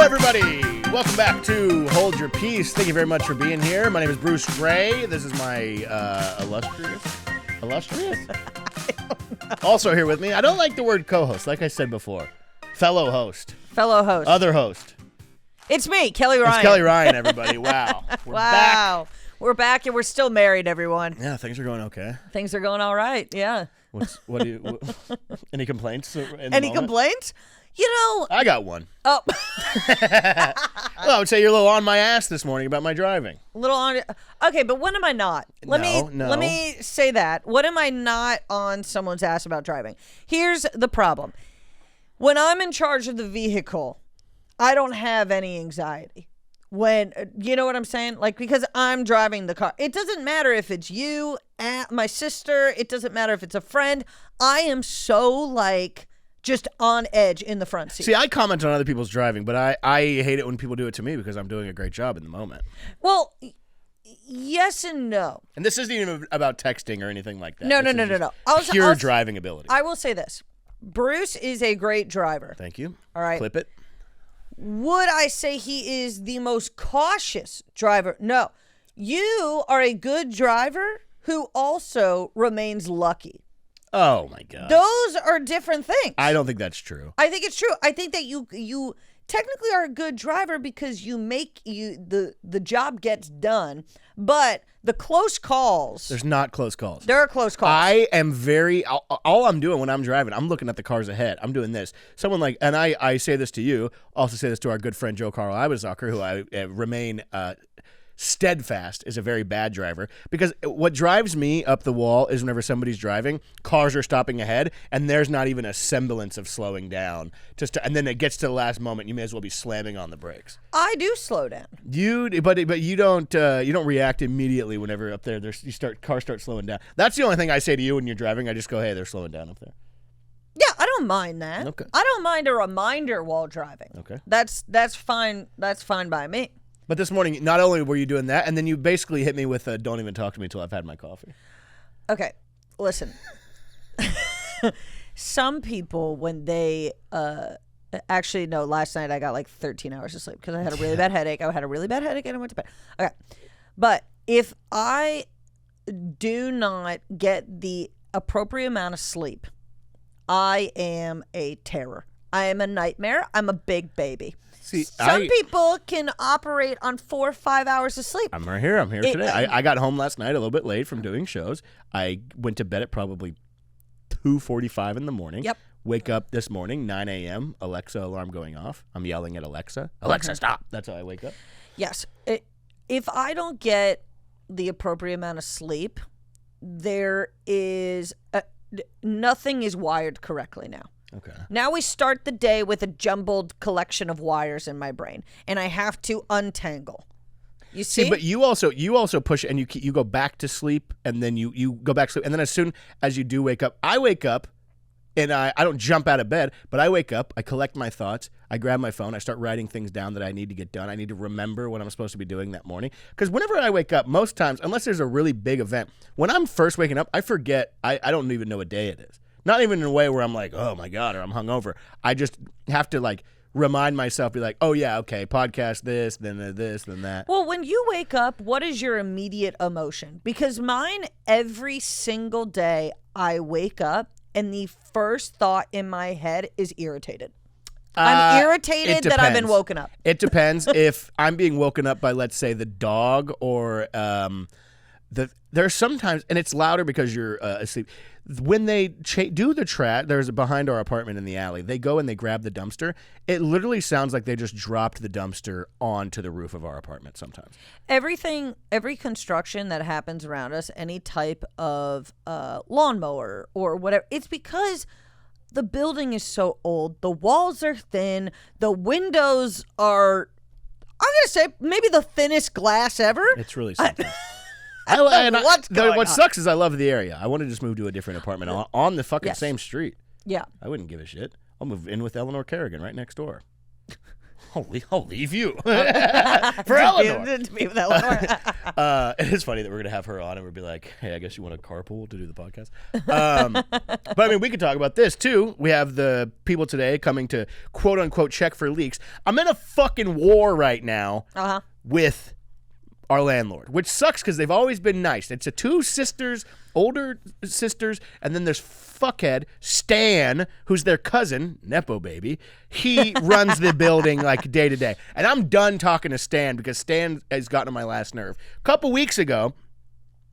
everybody. Welcome back to Hold Your Peace. Thank you very much for being here. My name is Bruce Gray. This is my illustrious? Also here with me, I don't like the word co-host, like I said before. Fellow host. Other host. It's me, Kelly Ryan. It's Kelly Ryan, everybody. Wow. We're back. We're back and we're still married, everyone. Yeah, things are going okay. Things are going all right, yeah. Any complaints? Any complaints? You know. I got one. Oh. Well, I would say you're a little on my ass this morning about my driving. A little on. Okay, but when am I not? Let me say that. When am I not on someone's ass about driving? Here's the problem. When I'm in charge of the vehicle, I don't have any anxiety. When, you know what I'm saying? Like, because I'm driving the car. It doesn't matter if it's you, my sister. It doesn't matter if it's a friend. I am so, like, just on edge in the front seat. See, I comment on other people's driving, but I hate it when people do it to me because I'm doing a great job in the moment. Well, yes and no. And this isn't even about texting or anything like that. No. Pure driving ability. I will say this. Bruce is a great driver. Thank you. All right. Clip it. Would I say he is the most cautious driver? No. You are a good driver who also remains lucky. Oh, my God. Those are different things. I don't think that's true. I think it's true. I think that you technically are a good driver because the job gets done, but the close calls. There's not close calls. There are close calls. I am all I'm doing when I'm driving, I'm looking at the cars ahead. I'm doing this. Someone like, and I say this to you, also say this to our good friend Joe Carl Iwasacher, who I remain steadfast is a very bad driver, because what drives me up the wall is whenever somebody's driving, cars are stopping ahead, and there's not even a semblance of slowing down. And then it gets to the last moment, you may as well be slamming on the brakes. I do slow down. But you don't react immediately whenever up there cars start slowing down. That's the only thing I say to you when you're driving. I just go, hey, they're slowing down up there. Yeah, I don't mind that. Okay. I don't mind a reminder while driving. Okay. That's fine. That's fine by me. But this morning, not only were you doing that, and then you basically hit me with don't even talk to me until I've had my coffee. Okay, listen. Some people, when they actually, no, last night I got like 13 hours of sleep because I had a really bad headache. I had a really bad headache and I went to bed. Okay, but if I do not get the appropriate amount of sleep, I am a terror. I am a nightmare. I'm a big baby. See, Some people can operate on 4 or 5 hours of sleep. I'm right here. I'm here today. I got home last night a little bit late from doing shows. I went to bed at probably 2:45 in the morning. Yep. Wake up this morning, 9 a.m., Alexa alarm going off. I'm yelling at Alexa. Alexa, stop. That's how I wake up. Yes. If I don't get the appropriate amount of sleep, there is nothing is wired correctly now. Okay. Now we start the day with a jumbled collection of wires in my brain, and I have to untangle. You see? But you also push, and you go back to sleep, and then you go back to sleep, and then as soon as you do wake up, I wake up, and I don't jump out of bed, but I wake up, I collect my thoughts, I grab my phone, I start writing things down that I need to get done. I need to remember what I'm supposed to be doing that morning. Because whenever I wake up, most times, unless there's a really big event, when I'm first waking up, I forget, I don't even know what day it is. Not even in a way where I'm like, oh my God, or I'm hungover. I just have to like remind myself, be like, oh yeah, okay, podcast this, then that. Well, when you wake up, what is your immediate emotion? Because mine, every single day I wake up and the first thought in my head is irritated. I'm irritated that I've been woken up. It depends. If I'm being woken up by, let's say, the dog or there's sometimes, and it's louder because you're asleep. When they do the trash, there's behind our apartment in the alley. They go and they grab the dumpster. It literally sounds like they just dropped the dumpster onto the roof of our apartment sometimes. Every construction that happens around us, any type of lawnmower or whatever, it's because the building is so old. The walls are thin. The windows are, I'm going to say, maybe the thinnest glass ever. It's really something. What sucks is I love the area. I want to just move to a different apartment on the fucking same street. Yeah. I wouldn't give a shit. I'll move in with Eleanor Kerrigan right next door. I'll leave you for Eleanor. To be with Eleanor. It is funny that we're gonna have her on and we'll be like, hey, I guess you want a carpool to do the podcast. But I mean, we could talk about this too. We have the people today coming to quote unquote check for leaks. I'm in a fucking war right now with our landlord, which sucks because they've always been nice. It's a two sisters, older sisters, and then there's fuckhead Stan, who's their cousin, Nepo baby. He runs the building like day to day. And I'm done talking to Stan because Stan has gotten on my last nerve. A couple weeks ago,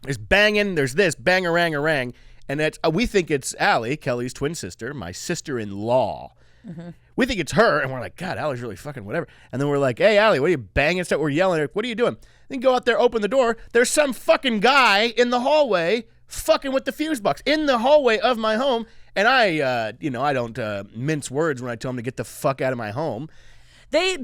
there's banging, there's this, bang-a-rang-a-rang, and we think it's Allie, Kelly's twin sister, my sister-in-law. Mm-hmm. We think it's her, and we're like, God, Allie's really fucking whatever. And then we're like, hey, Allie, what are you banging stuff? We're yelling at her. What are you doing? Then go out there, open the door. There's some fucking guy in the hallway fucking with the fuse box in the hallway of my home. And I don't mince words when I tell him to get the fuck out of my home. They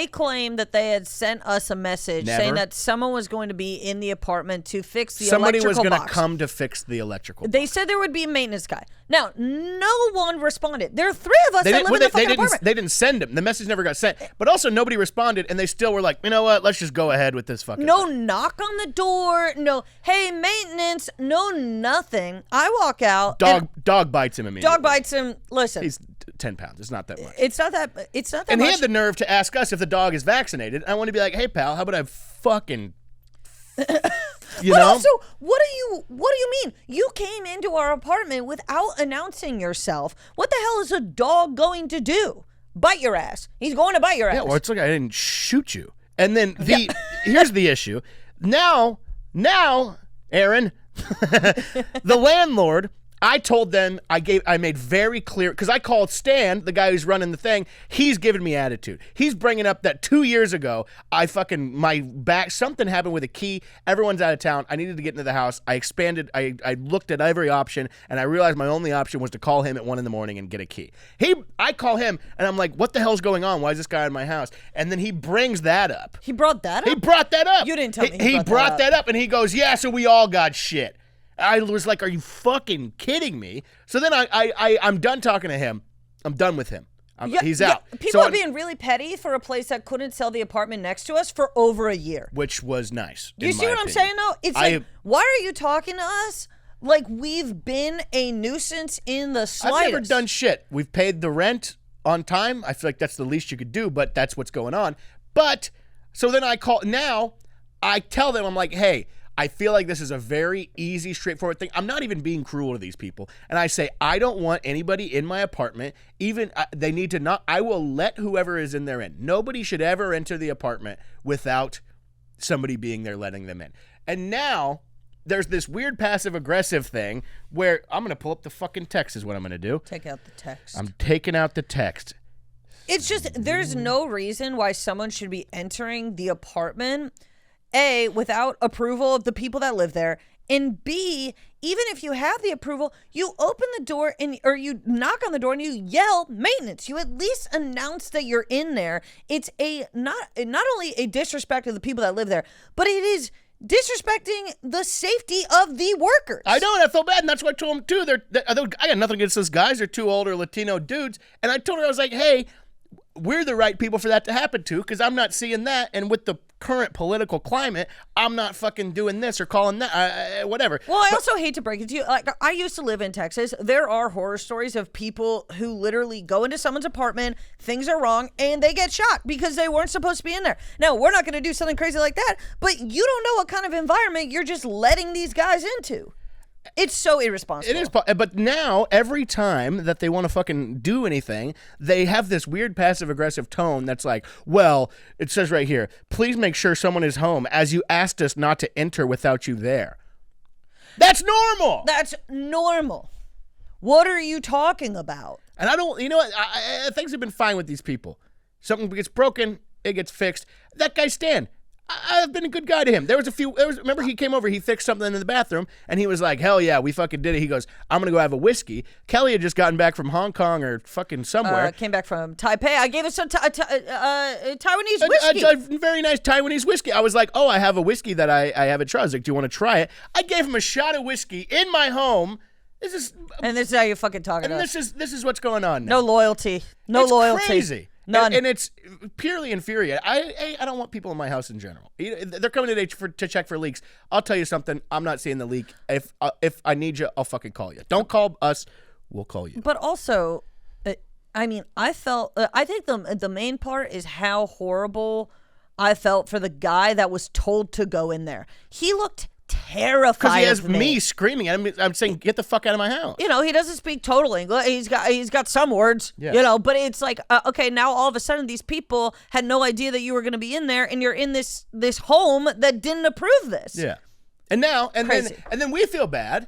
claimed that they had sent us a message saying that someone was going to be in the apartment to fix the electrical box. Somebody was going to come to fix the electrical box. They said there would be a maintenance guy. Now, no one responded. There are three of us that live in the fucking apartment. They didn't send him. The message never got sent. But also, nobody responded, and they still were like, you know what? Let's just go ahead with this fucking thing. Knock on the door. No, hey, maintenance. No, nothing. I walk out. Dog bites him immediately. Dog bites him. Listen. He's 10 pounds. It's not that much. It's not that and much. He had the nerve to ask us if the dog is vaccinated. I want to be like, hey, pal, how about I fucking... You know? Also, what do you mean? You came into our apartment without announcing yourself. What the hell is a dog going to do? Bite your ass. He's going to bite your ass. Yeah, well, it's like I didn't shoot you. And then here's the issue. Now, Aaron, the landlord, I told them, I made very clear, because I called Stan, the guy who's running the thing, he's giving me attitude. He's bringing up that 2 years ago, something happened with a key, everyone's out of town, I needed to get into the house, I expanded, I looked at every option, and I realized my only option was to call him at 1 a.m. and get a key. I call him, and I'm like, what the hell's going on? Why is this guy in my house? And then he brings that up. He brought that up? He brought that up. You didn't tell me he brought that up, and he goes, yeah, so we all got shit. I was like, are you fucking kidding me? So then I'm done talking to him. I'm done with him. He's out. People are being really petty for a place that couldn't sell the apartment next to us for over a year. Which was nice. Do you see what I'm saying, though? It's like, why are you talking to us like we've been a nuisance in the slightest? I've never done shit. We've paid the rent on time. I feel like that's the least you could do, but that's what's going on. But, so then I tell them, I'm like, hey, I feel like this is a very easy, straightforward thing. I'm not even being cruel to these people. And I say, I don't want anybody in my apartment, they need to not, I will let whoever is in there in. Nobody should ever enter the apartment without somebody being there letting them in. And now, there's this weird passive-aggressive thing where I'm going to pull up the fucking text is what I'm going to do. Take out the text. I'm taking out the text. It's just, there's no reason why someone should be entering the apartment A, without approval of the people that live there, and B, even if you have the approval, you open the door or you knock on the door and you yell maintenance. You at least announce that you're in there. It's not only a disrespect of the people that live there, but it is disrespecting the safety of the workers. I know, and I feel bad, and that's what I told them too. I got nothing against those guys. They're two older Latino dudes, and I told her, I was like, hey, we're the right people for that to happen to, because I'm not seeing that, and with the current political climate, I'm not fucking doing this or calling that, whatever. Well, I also hate to break it to you. Like, I used to live in Texas. There are horror stories of people who literally go into someone's apartment, things are wrong, and they get shot because they weren't supposed to be in there. Now, we're not going to do something crazy like that, but you don't know what kind of environment you're just letting these guys into. It's so irresponsible. It is, but now every time that they want to fucking do anything, they have this weird passive-aggressive tone that's like, well, it says right here, please make sure someone is home as you asked us not to enter without you there. That's normal. That's normal. What are you talking about? And I don't, you know what, things have been fine with these people. Something gets broken, it gets fixed. That guy Stan, I've been a good guy to him. Remember he came over, he fixed something in the bathroom, and he was like, hell yeah, we fucking did it. He goes, I'm going to go have a whiskey. Kelly had just gotten back from Hong Kong or fucking somewhere. Came back from Taipei. I gave us some Taiwanese whiskey. A very nice Taiwanese whiskey. I was like, oh, I have a whiskey that I have at Try. I was like, do you want to try it? I gave him a shot of whiskey in my home. And this is how you fucking talking to us. This is what's going on now. No loyalty. No loyalty. Crazy. None. And it's purely infuriating. I don't want people in my house in general. They're coming today to check for leaks. I'll tell you something. I'm not seeing the leak. If I need you, I'll fucking call you. Don't call us. We'll call you. But also, I mean, I think the main part is how horrible I felt for the guy that was told to go in there. He looked terrified. Because he has me screaming at him. I'm saying, get the fuck out of my house. You know, he doesn't speak total English. He's got some words. Yeah. You know, but it's like, okay, now all of a sudden these people had no idea that you were going to be in there, and you're in this home that didn't approve this. Yeah. And then we feel bad.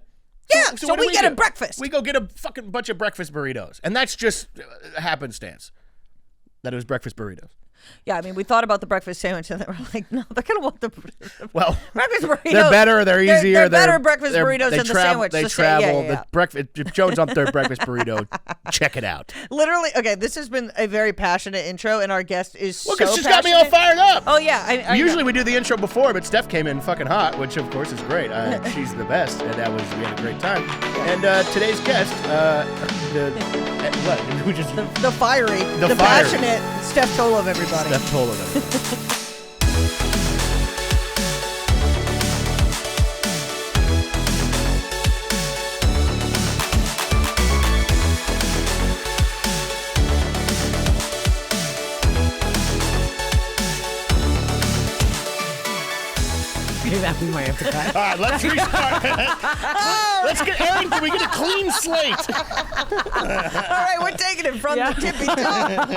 Yeah, so we get a breakfast. We go get a fucking bunch of breakfast burritos. And that's just happenstance. That it was breakfast burritos. Yeah, I mean, we thought about the breakfast sandwich, and then we're like, no, they're going to want the breakfast burritos. They're better, they're easier. They're better breakfast burritos than the sandwich. They travel. The breakfast. If Jones on their breakfast burrito, check it out. Literally, okay, this has been a very passionate intro, and our guest is so because she's passionate. got me all fired up. Oh, yeah. Usually we do the intro before, but Steph came in fucking hot, which of course is great. She's the best, and we had a great time. And today's guest, the fiery, the passionate Steph Tolev, everybody. Steph Tolev. That we might have to cut. All right, let's restart. Let's get Aaron. Can we get a clean slate? All right, we're taking it from the tippy top.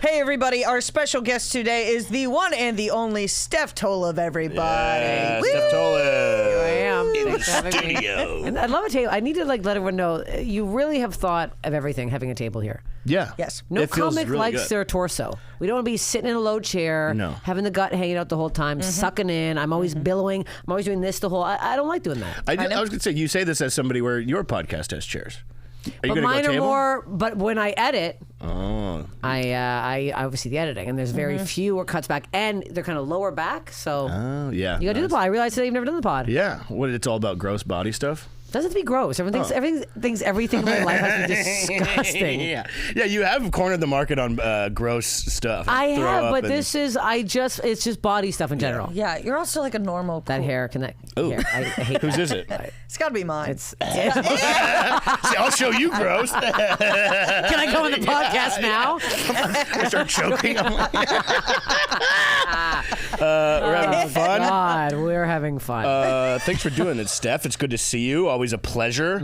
Hey, everybody! Our special guest today is the one and the only Steph Tolev. Everybody, yeah, Steph Tolev. Here I am. In Thanks for having me. studio. And I'd love a table. I need to let everyone know you really have thought of everything. Having a table here. Yeah. Yes. No It feels comic really likes good. their torso. We don't want to be sitting in a low chair, having the gut hanging out the whole time, sucking in. I'm always billowing. I'm always doing this the whole. I don't like doing that. I was going to say, you say this as somebody where your podcast has chairs. Are you But going mine to go are table? more. But when I edit, Oh. I oversee the editing, and there's very few or cuts back, and they're kind of lower back. So Oh, yeah. you got to do the pod. I realized today you've never done the pod. Yeah. What, it's all about gross body stuff? Doesn't have to be gross. Everything in my life has to be disgusting. Yeah, you have cornered the market on gross stuff. I Throw have, up but and- it's just body stuff in general. Yeah, you're also like a normal. That hair connect. Ooh. Hair. I hate Whose that. is it? It's got to be mine. It's See, I'll show you gross. Can I go on the podcast now? I start choking. I'm like, we're having fun. God, we're having fun. Thanks for doing it, Steph. It's good to see you. Always a pleasure.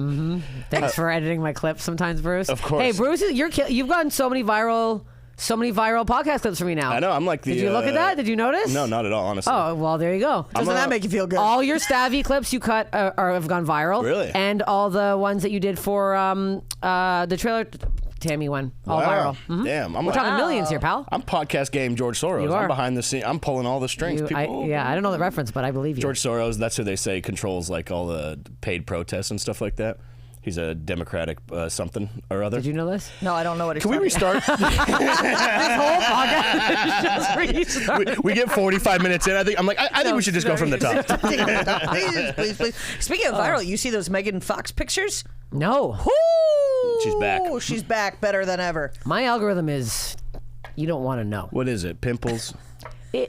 Thanks for editing my clips sometimes, Bruce. Of course. Hey, Bruce, you've gotten so many viral podcast clips for me now. I know. I'm like the. Did you look at that? Did you notice? No, not at all. Honestly. Oh, well, there you go. Doesn't that make you feel good? All your Stavvy clips you cut have gone viral. Really? And all the ones that you did for the trailer Tammy one. All Wow. viral. Mhm. Damn. We're talking millions here, pal. I'm podcast game George Soros. You are. I'm behind the scene. I'm pulling all the strings. I don't know the reference, but I believe you. George Soros, that's who they say controls like all the paid protests and stuff like that. He's a Democratic something or other. Did you know this? No, I don't know what it's. Can we restart? This whole podcast is just restart. we get 45 minutes in. I think we should just go from the top. please. Speaking of viral, you see those Megan Fox pictures? No. She's back. She's back better than ever. My algorithm is, you don't want to know. What is it? Pimples?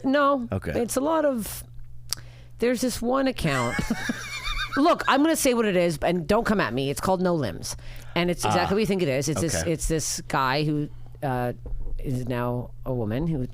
No. Okay. It's a lot of, there's this one account. Look, I'm going to say what it is, and don't come at me. It's called No Limbs. And it's exactly what you think it is. It's this guy who is now a woman who.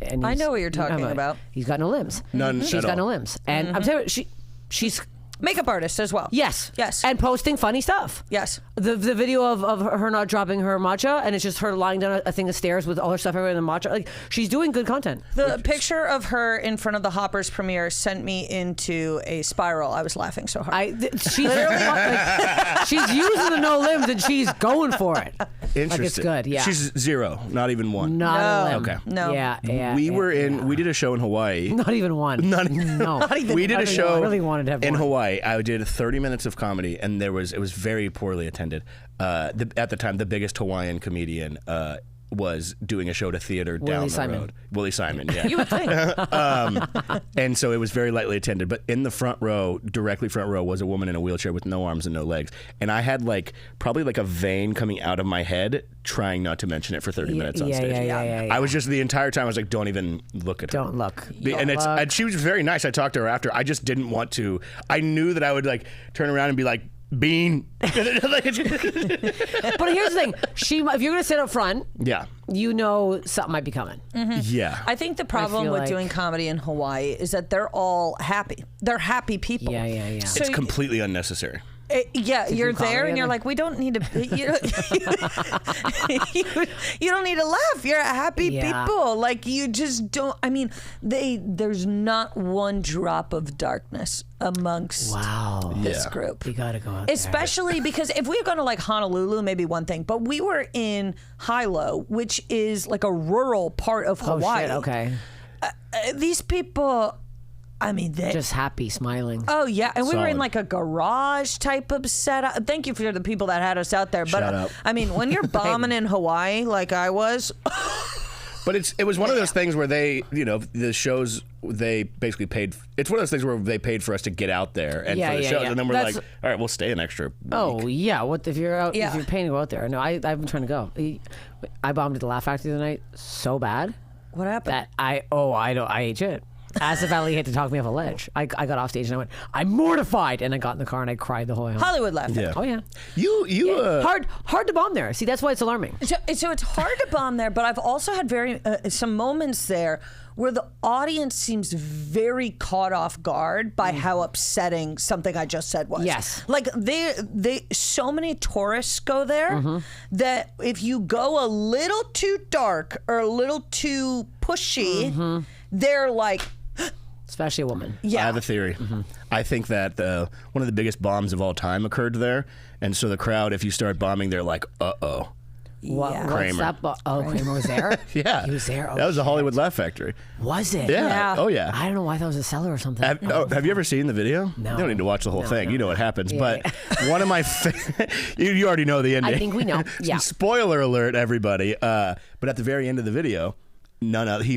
And I know what you're talking about. He's got no limbs. None She's at got no all. limbs. And I'm telling you, she's. Makeup artist as well. Yes. Yes. And posting funny stuff. Yes. The video of her not dropping her matcha, and it's just her lying down a thing of stairs with all her stuff everywhere in the matcha. Like, she's doing good content. The picture of her in front of the Hoppers premiere sent me into a spiral. I was laughing so hard. She's she's using the no limbs, and she's going for it. Interesting. Like, it's good, yeah. She's 0, not even 1. Not a limb. Okay. No. Yeah. We did a show in Hawaii. Not even one. Not even. We did a show I really wanted to have in one. Hawaii. I did 30 minutes of comedy, and it was very poorly attended. At the time, the biggest Hawaiian comedian was doing a show to theater down Willie the Simon. road. Willie Simon, yeah. You would think. And so it was very lightly attended. But in the front row, directly front row, was a woman in a wheelchair with no arms and no legs. And I had probably a vein coming out of my head, trying not to mention it for 30 minutes on stage. Yeah. I was just the entire time I was like, don't even look at her. Don't look. And she was very nice. I talked to her after. I just didn't want to. I knew that I would turn around and be like, Bean. But here's the thing: if you're going to sit up front, yeah, you know something might be coming. Mm-hmm. Yeah, I think the problem with doing comedy in Hawaii is that they're all happy. They're happy people. Yeah. So it's completely unnecessary. You're there and you're like, we don't need to. You don't need to laugh. You're happy people. Like you just don't. I mean, there's not one drop of darkness amongst this group. You gotta go out there. Especially because if we had gone to Honolulu, maybe one thing, but we were in Hilo, which is like a rural part of Hawaii. Oh, shit, okay. These people. I mean, they just happy, smiling. Oh yeah, and we were in Solid. a garage type of setup. Thank you for the people that had us out there. But Shut up. I mean, when you're bombing in Hawaii like I was, but it was one of those things where they, the shows they basically paid. It's one of those things where they paid for us to get out there and for the shows, and then we're like, all right, we'll stay an extra week. Oh yeah, what if you're out? If you're paying to go out there? No, I've been trying to go. I bombed at the Laugh Factory the other night so bad. What happened? That I ate shit. As if Ali had to talk me off a ledge. I got off stage and I went, I'm mortified. And I got in the car and I cried the whole way home. Hollywood left. Yeah. Oh, yeah. You Hard to bomb there. See, that's why it's alarming. So it's hard to bomb there, but I've also had some moments there where the audience seems very caught off guard by how upsetting something I just said was. Yes. Like they so many tourists go there that if you go a little too dark or a little too pushy, they're like, especially a woman. yeah. I have a theory. I think that one of the biggest bombs of all time occurred there, and so the crowd, if you start bombing, they're like, uh-oh. Yeah. Kramer. Kramer was there? Yeah. He was there? Oh, that was the Hollywood Laugh Factory. Was it? Yeah. Yeah. Oh, yeah. I don't know why that was a cellar or something. Have you ever seen the video? No. You don't need to watch the whole thing. no, You know what happens. Yeah, But one of my you already know the ending. I think we know. Yeah. Spoiler alert, everybody. But at the very end of the video, he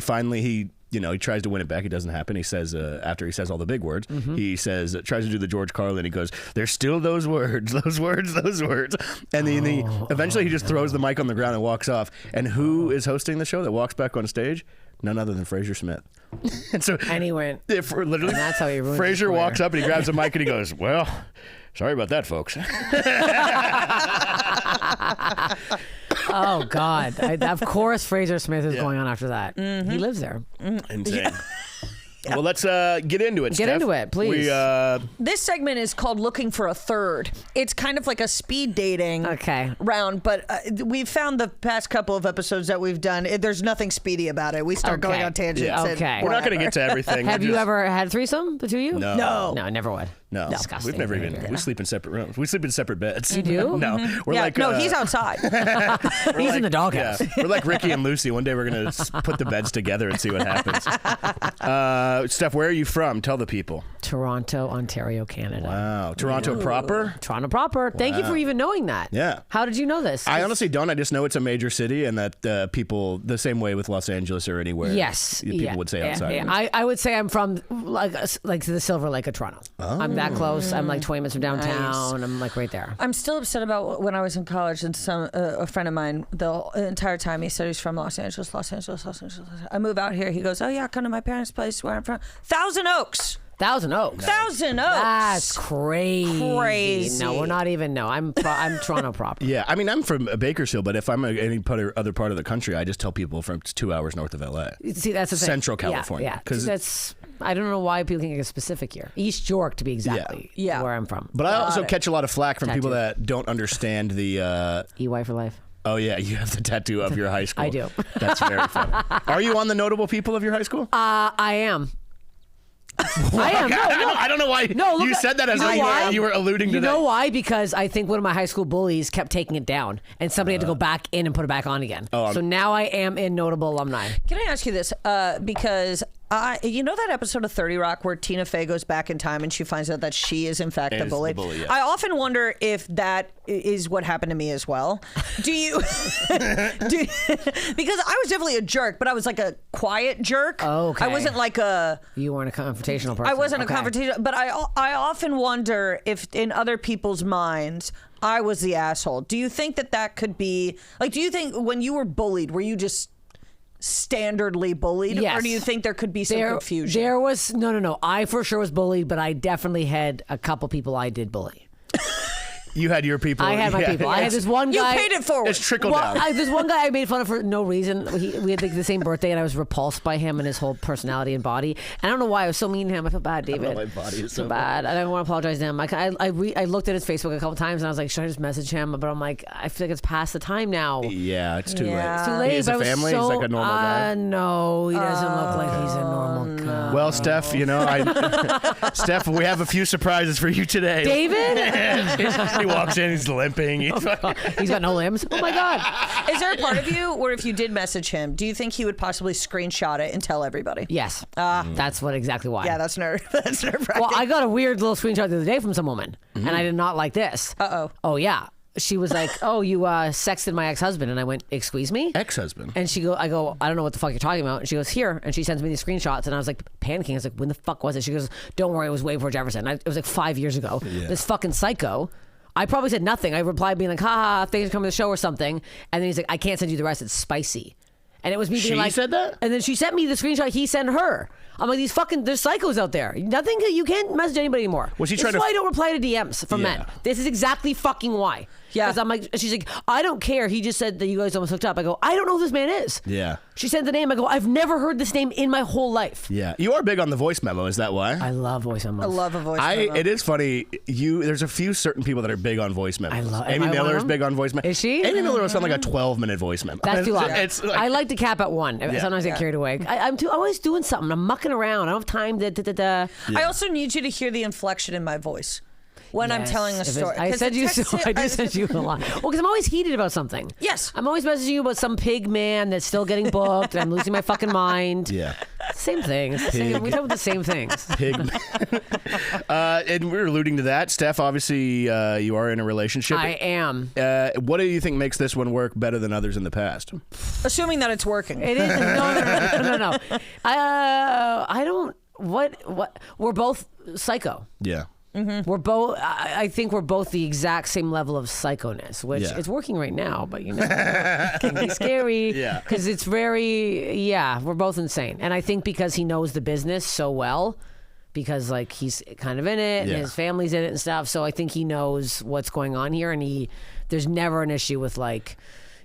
tries to win it back. It doesn't happen. He says, after he says all the big words, he says, tries to do the George Carlin. He goes, there's still those words. And then eventually he just throws the mic on the ground and walks off. And who is hosting the show that walks back on stage? None other than Fraser Smith. And he went. Literally, And that's how he ruined Fraser his career. walks up and he grabs a mic and he goes, well, sorry about that, folks. Oh, God. Of course Fraser Smith is going on after that. He lives there. Insane. Well, let's get into it, Get Steph. into it, please. This segment is called Looking for a Third. It's kind of like a speed dating Okay. round, but we've found the past couple of episodes that we've done, there's nothing speedy about it. We start going on tangents. Yeah. and Okay. We're not going to whatever. get to everything. Have you ever had a threesome, the two of you? No. No. No, never would. No. Disgusting. We've never even. behavior. We sleep in separate rooms. We sleep in separate beds. You do? No. We're Yeah, like. no, he's outside. He's in the doghouse. Yeah. We're like Ricky and Lucy. One day we're going to put the beds together and see what happens. Steph, where are you from? Tell the people. Toronto, Ontario, Canada. Wow. Toronto proper? Toronto proper. Thank you for even knowing that. Yeah. How did you know this? I honestly don't. I just know it's a major city and that people, the same way with Los Angeles or anywhere. Yes. People would say outside. Yeah. I would say I'm from like the Silver Lake of Toronto. Oh. I'm that close. I'm like 20 minutes from downtown. I'm like right there. I'm still upset about when I was in college and a friend of mine, the entire time he said he's from Los Angeles. I move out here. He goes, oh yeah, come to my parents' place where I'm from. Thousand Oaks. Thousand Oaks. Thousand Oaks. That's crazy. No, we're not even. No, I'm Toronto proper. Yeah, I mean, I'm from Bakersfield, but if I'm any other part of the country, I just tell people from 2 hours north of LA. See, that's the thing. Central California. Yeah, because that's. I don't know why people think it's specific here. East York, to be exactly where I'm from. But I also catch a lot of flack from people that don't understand the. EY for life. Oh yeah, you have the tattoo of your high school. I do. That's very funny. Are you on the notable people of your high school? I am. I am. No, I don't know why you said that as though you were alluding to that. You know why? Because I think one of my high school bullies kept taking it down, and somebody had to go back in and put it back on again. So now I am in notable alumni. Can I ask you this? Because You know that episode of 30 Rock where Tina Fey goes back in time and she finds out that she is in fact the bully? Yeah. I often wonder if that is what happened to me as well. Do you? Because I was definitely a jerk, but I was like a quiet jerk. Oh, okay. I wasn't like a... You weren't a confrontational person. I wasn't a confrontational, but I often wonder if in other people's minds I was the asshole. Do you think that could be... Like, do you think when you were bullied, were you just... standardly bullied, yes. or do you think there could be some confusion? There was no. I for sure was bullied, but I definitely had a couple people I did bully. You had your people. I had my people. I had this one guy. You paid it forward. It's trickled down. This one guy I made fun of for no reason. We had the same birthday, and I was repulsed by him and his whole personality and body. And I don't know why I was so mean to him. I felt bad, David. I don't know, my body is so bad. I don't want to apologize to him. I looked at his Facebook a couple times, and I was like, should I just message him? But I'm like, I feel like it's past the time now. Yeah, it's too late. It's too late. He has a family. He's like a normal guy. No, he doesn't look like he's a normal guy. Well, Steph, Steph, we have a few surprises for you today. David? He walks in, he's limping. He's got no limbs. Oh my God. Is there a part of you where if you did message him, do you think he would possibly screenshot it and tell everybody? Yes. That's exactly why. Yeah, that's nerve-wracking. Well, I got a weird little screenshot the other day from some woman, and I did not like this. Uh-oh. Oh, yeah. She was like, oh, you sexted my ex-husband. And I went, excuse me? Ex-husband? And I go, I don't know what the fuck you're talking about. And she goes, here. And she sends me these screenshots. And I was like panicking. I was like, when the fuck was it? She goes, don't worry, it was way before Jefferson. It was like 5 years ago. Yeah. This fucking psycho. I probably said nothing. I replied being like, haha, thanks for coming to the show or something. And then he's like, I can't send you the rest. It's spicy. And it was me being like... She said that? And then she sent me the screenshot he sent her. I'm like, there's psychos out there. Nothing, you can't message anybody anymore. Was he This trying is why I don't reply to DMs from men. This is exactly fucking why. Yeah. Because I'm like, she's like, I don't care. He just said that you guys almost hooked up. I go, I don't know who this man is. Yeah. She sent the name. I go, I've never heard this name in my whole life. Yeah. You are big on the voice memo. Is that why? I love voice memos. I love a voice memo. It is funny. There's a few certain people that are big on voice memos. Amy Miller is big on voice memos. Is she? Amy Miller will send like a 12-minute voice memo. That's too long. I like to cap at one. Sometimes I get carried away. I'm always doing something. I'm mucking around. I don't have time to. I also need you to hear the inflection in my voice when I'm telling a story. I said you so. I do send you a lot. Well, because I'm always heated about something. Yes. I'm always messaging you about some pig man that's still getting booked and I'm losing my fucking mind. Yeah. Same things. We talk about the same things. Pig. And we're alluding to that. Steph, obviously, you are in a relationship. I am. What do you think makes this one work better than others in the past? Assuming that it's working. It is. No. I don't. What? We're both psycho. Yeah. Mm-hmm. We're both. I think we're both the exact same level of psychoness, which is working right now. But it can be scary. Yeah. Because it's very. Yeah, we're both insane, and I think because he knows the business so well, because like he's kind of in it, and his family's in it and stuff. So I think he knows what's going on here, and there's never an issue with like.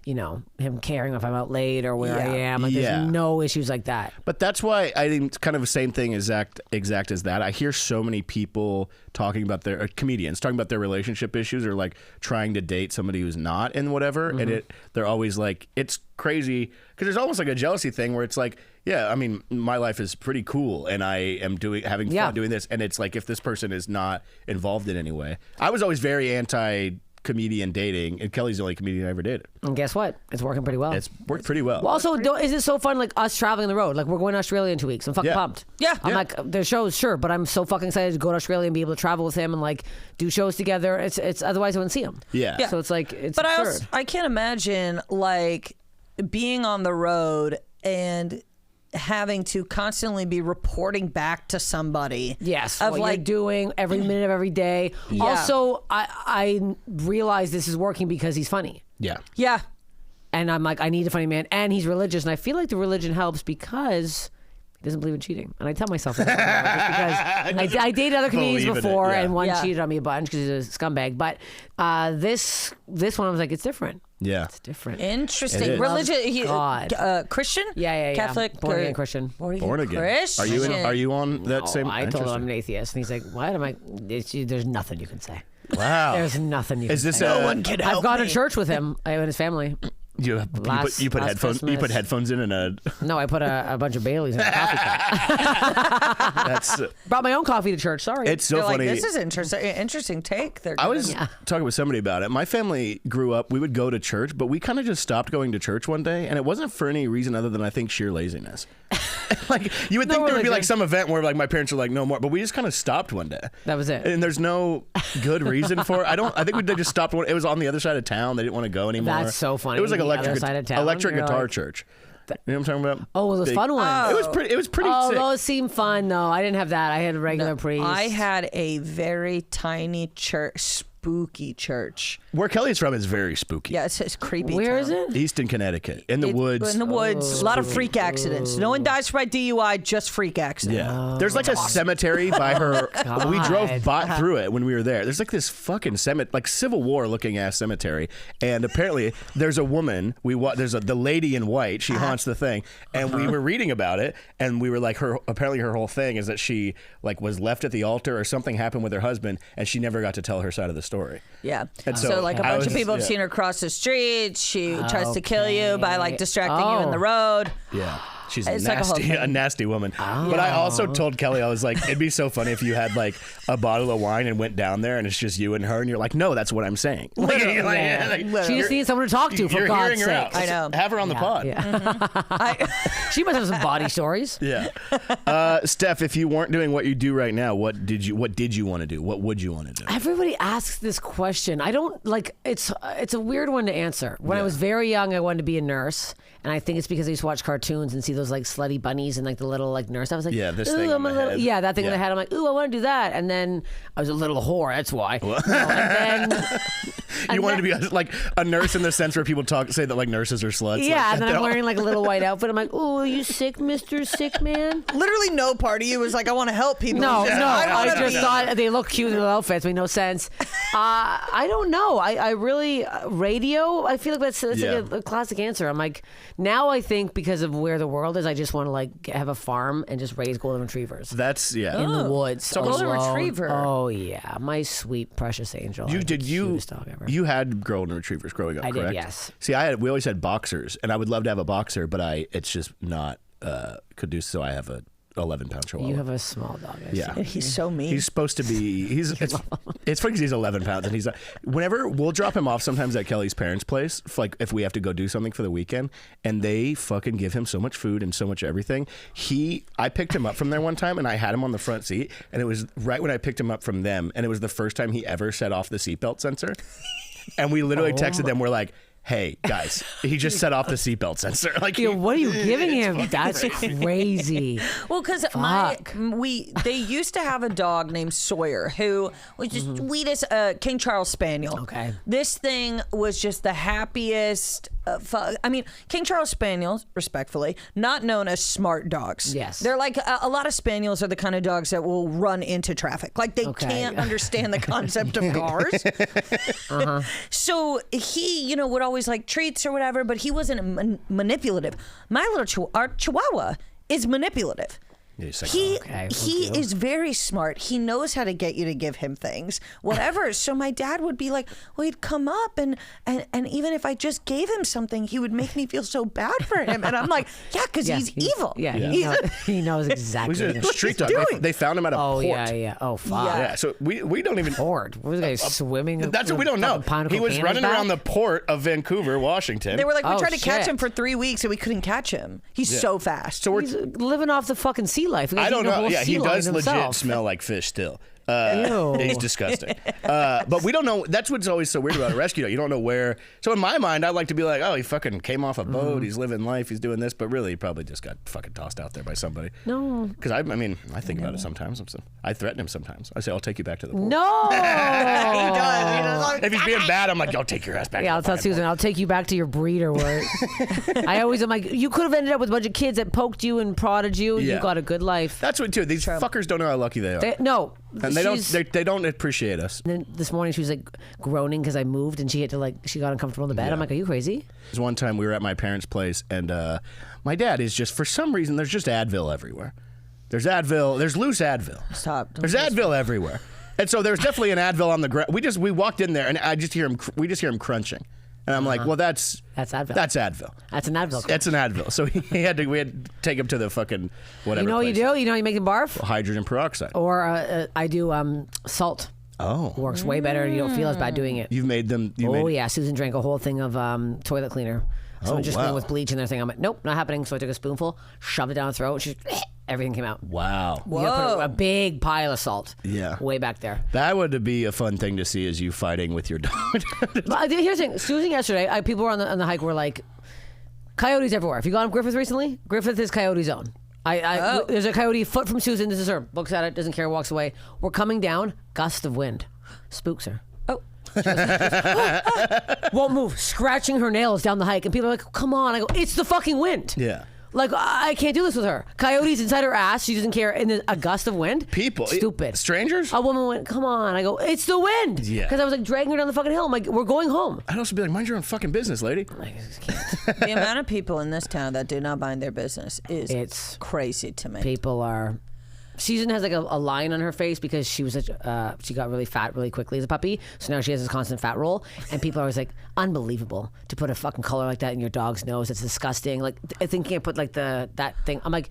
Him caring if I'm out late or where I am. Like, there's no issues like that. But that's why I think it's kind of the same thing exact as that. I hear so many people talking about comedians talking about their relationship issues or like trying to date somebody who's not and whatever. Mm-hmm. And they're always like, it's crazy because there's almost like a jealousy thing where it's like, yeah, I mean, my life is pretty cool and I am having fun doing this. And it's like, if this person is not involved in any way. I was always very anti-comedian dating, and Kelly's the only comedian I ever dated. And guess what? It's working pretty well. It's worked pretty well. Well, also, is it so fun, like us traveling the road? Like we're going to Australia in 2 weeks. I'm fucking pumped. Yeah. I'm like, there's shows, sure, but I'm so fucking excited to go to Australia and be able to travel with him and like do shows together. It's otherwise I wouldn't see him. Yeah. So it's like it's. But absurd. I can't imagine like being on the road and having to constantly be reporting back to somebody. Yes, of what like you're doing every minute of every day. Yeah. Also, I realize this is working because he's funny. Yeah. Yeah. And I'm like, I need a funny man, and he's religious, and I feel like the religion helps because he doesn't believe in cheating. And I tell myself that just because I dated other comedians before, and one cheated on me a bunch because he's a scumbag. But this one, I was like, it's different. Yeah, it's different. Interesting. Religion. God. Christian. Yeah. Catholic. Born again Christian. Born again. Christian. Are you on that same? I told him I'm an atheist, and he's like, "What am I?" There's nothing you can say. Wow. There's nothing you can say. No one can help I've gone me. to church with him and his family. You put headphones. You put headphones in and a. No, I put a bunch of Baileys in a coffee cup. That's brought my own coffee to church. Sorry. It's so funny. This is interesting take. I was talking with somebody about it. My family grew up. We would go to church, but we kind of just stopped going to church one day, and it wasn't for any reason other than I think sheer laziness. Like you would think there would be like some event where like my parents were like no more, but we just kind of stopped one day. That was it. And there's no good reason for it. I think they just stopped. It was on the other side of town. They didn't want to go anymore. That's so funny. It was like electric You're guitar like, church. You know what I'm talking about? Oh, those fun ones. It was pretty. Oh, sick. those seem fun though. I didn't have that. I had a regular priest. I had a very tiny church, spooky church. Where Kelly's from is very spooky. Yeah, it's creepy. Where is it? Easton, Connecticut, in the woods. In the woods, a lot of freak accidents. No one dies by DUI, just freak accidents. Yeah, there's like a cemetery by her. We drove through it when we were there. There's like this fucking cemetery, like Civil War looking ass cemetery, and apparently there's a woman. There's the lady in white. She haunts the thing, and we were reading about it, and we were like, apparently her whole thing is that she like was left at the altar or something happened with her husband, and she never got to tell her side of the story. Yeah. And so like a bunch of people have seen her cross the street. She tries to kill you by like distracting you in the road. Yeah. She's It's a nasty woman. But I also told Kelly, I was like, it'd be so funny if you had like a bottle of wine and went down there and it's just you and her and you're like, no, that's what I'm saying. She just needs someone to talk to, for God's sake. I know. Have her on the pod. Yeah. She must have some body stories. Yeah. Steph, if you weren't doing what you do right now, what did you want to do? What would you want to do? Everybody asks this question. I don't like it's a weird one to answer. When I was very young, I wanted to be a nurse. And I think it's because I used to watch cartoons and see those like slutty bunnies and like the little like nurse. I was like, yeah, this thing in the head. Yeah, that thing in the head. I'm like, ooh, I want to do that. And then I was a little whore. That's why. And then you wanted to be like a nurse in the sense where people say that like nurses are sluts. Yeah, like, and then I'm wearing like a little white outfit. I'm like, ooh, are you sick, Mr. Sick Man? Literally no part of you was like, I want to help people. No, I just thought they look cute in their outfits. Made no sense. I don't know. I really radio. I feel like that's like a classic answer. I'm like, now I think because of where the world is, I just want to like have a farm and just raise golden retrievers. That's in the woods. Golden retriever. Oh yeah, my sweet precious angel. You had golden retrievers growing up, I correct? did, yes. See, we always had boxers, and I would love to have a boxer, but it's just not conducive. So I have a 11-pound chihuahua. You have a small dog. Yeah, he's so mean. He's supposed to be. It's funny because he's 11 pounds, and he's whenever we'll drop him off sometimes at Kelly's parents' place, like if we have to go do something for the weekend, and they fucking give him so much food and so much everything. I picked him up from there one time, and I had him on the front seat, and it was right when I picked him up from them, and it was the first time he ever set off the seatbelt sensor, and we literally texted them. We're like, hey guys, he just set off the seatbelt sensor. Like, what are you giving him? That's crazy. Well, because they used to have a dog named Sawyer who was just sweetest King Charles Spaniel. Okay, this thing was just the happiest. I mean, King Charles Spaniels, respectfully, not known as smart dogs. Yes, they're like a lot of Spaniels are the kind of dogs that will run into traffic. Like they can't understand the concept of cars. So he, would always like treats or whatever, but he wasn't manipulative. My little our Chihuahua is manipulative. He is very smart. He knows how to get you to give him things, whatever. So my dad would be like, well, he'd come up and even if I just gave him something, he would make me feel so bad for him. And I'm like, yeah, because he's evil. Yeah, he knows exactly. He's a street dog. They found him at a port. Yeah. Oh, fuck. Yeah. So we don't even. Port. What was the guy swimming? That's what we don't know. He was running around the port of Vancouver, Washington. They were like, we tried to catch him for 3 weeks and we couldn't catch him. He's so fast. So he's living off the fucking sea life. I don't know. Yeah, he does legit smell like fish still. He's disgusting. But we don't know. That's what's always so weird about a rescue dog. You don't know where. So in my mind, I'd like to be like, oh, he fucking came off a boat. He's living life. He's doing this. But really, he probably just got fucking tossed out there by somebody. No. Because I think about it sometimes. I threaten him sometimes. I say, I'll take you back to the port. No. He does. If he's being bad, I'm like, I'll take your ass back. Yeah, I'll tell Susan, I'll take you back to your breeder where I always am like, you could have ended up with a bunch of kids that poked you and prodded you. And you got a good life. That's what too. These fuckers don't know how lucky they are. And they don't appreciate us. And then this morning she was like groaning because I moved and she got uncomfortable in the bed. Yeah. I'm like, are you crazy? There's one time we were at my parents' place and my dad is just, for some reason, there's just Advil everywhere. There's Advil. There's loose Advil. Stop. There's Advil everywhere. And so there's definitely an Advil on the ground. We walked in there and we just hear him crunching. And I'm like, well, that's Advil. That's Advil. That's an Advil. That's an Advil. So we had to take him to the fucking whatever. You know what you do? You know you make him barf? Hydrogen peroxide. Or I do salt. Oh. Works way better. You don't feel as bad doing it. You've made them. Yeah. Susan drank a whole thing of toilet cleaner. Someone just cleaned with bleach in their thing. I'm like, nope, not happening. So I took a spoonful, shoved it down her throat. Everything came out. Wow. You gotta put a big pile of salt. Yeah. Way back there. That would be a fun thing to see, is you fighting with your dog. But here's the thing. Susan yesterday, people were on the hike were like, coyotes everywhere. If you gone to Griffith recently, Griffith is coyote zone. There's a coyote a foot from Susan. This is her. Looks at it, doesn't care, walks away. We're coming down. Gust of wind. Spooks her. Oh. Won't move. Scratching her nails down the hike. And people are like, come on. I go, it's the fucking wind. Yeah. Like, I can't do this with her. Coyotes inside her ass. She doesn't care. In a gust of wind. People. Stupid. Strangers? A woman went, come on. I go, it's the wind. Yeah. Because I was like dragging her down the fucking hill. I'm like, we're going home. I'd also be like, mind your own fucking business, lady. I just can't. The amount of people in this town that do not mind their business is It's crazy to me. People are. Susan has like a line on her face because she was she got really fat really quickly as a puppy, so now she has this constant fat roll, and people are always like, unbelievable to put a fucking color like that in your dog's nose. It's disgusting. Like, I think you can't put like that thing. I'm like,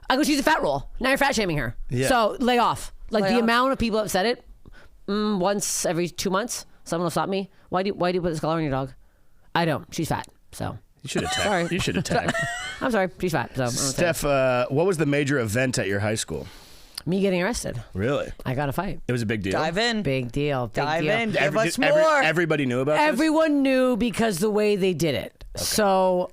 I go, she's a fat roll. Now you're fat shaming her. Yeah. So lay off. Like the amount of people have said it once every 2 months, someone will stop me. Why do you put this color on your dog? I don't. She's fat. So. You should attack. Sorry. You should attack. I'm sorry. She's fat. So Steph, what was the major event at your high school? Me getting arrested. Really? I got a fight. It was a big deal. Dive in. Big deal. Big Dive deal. in. Give us more. Everybody knew about this? Everyone knew because the way they did it. Okay. So,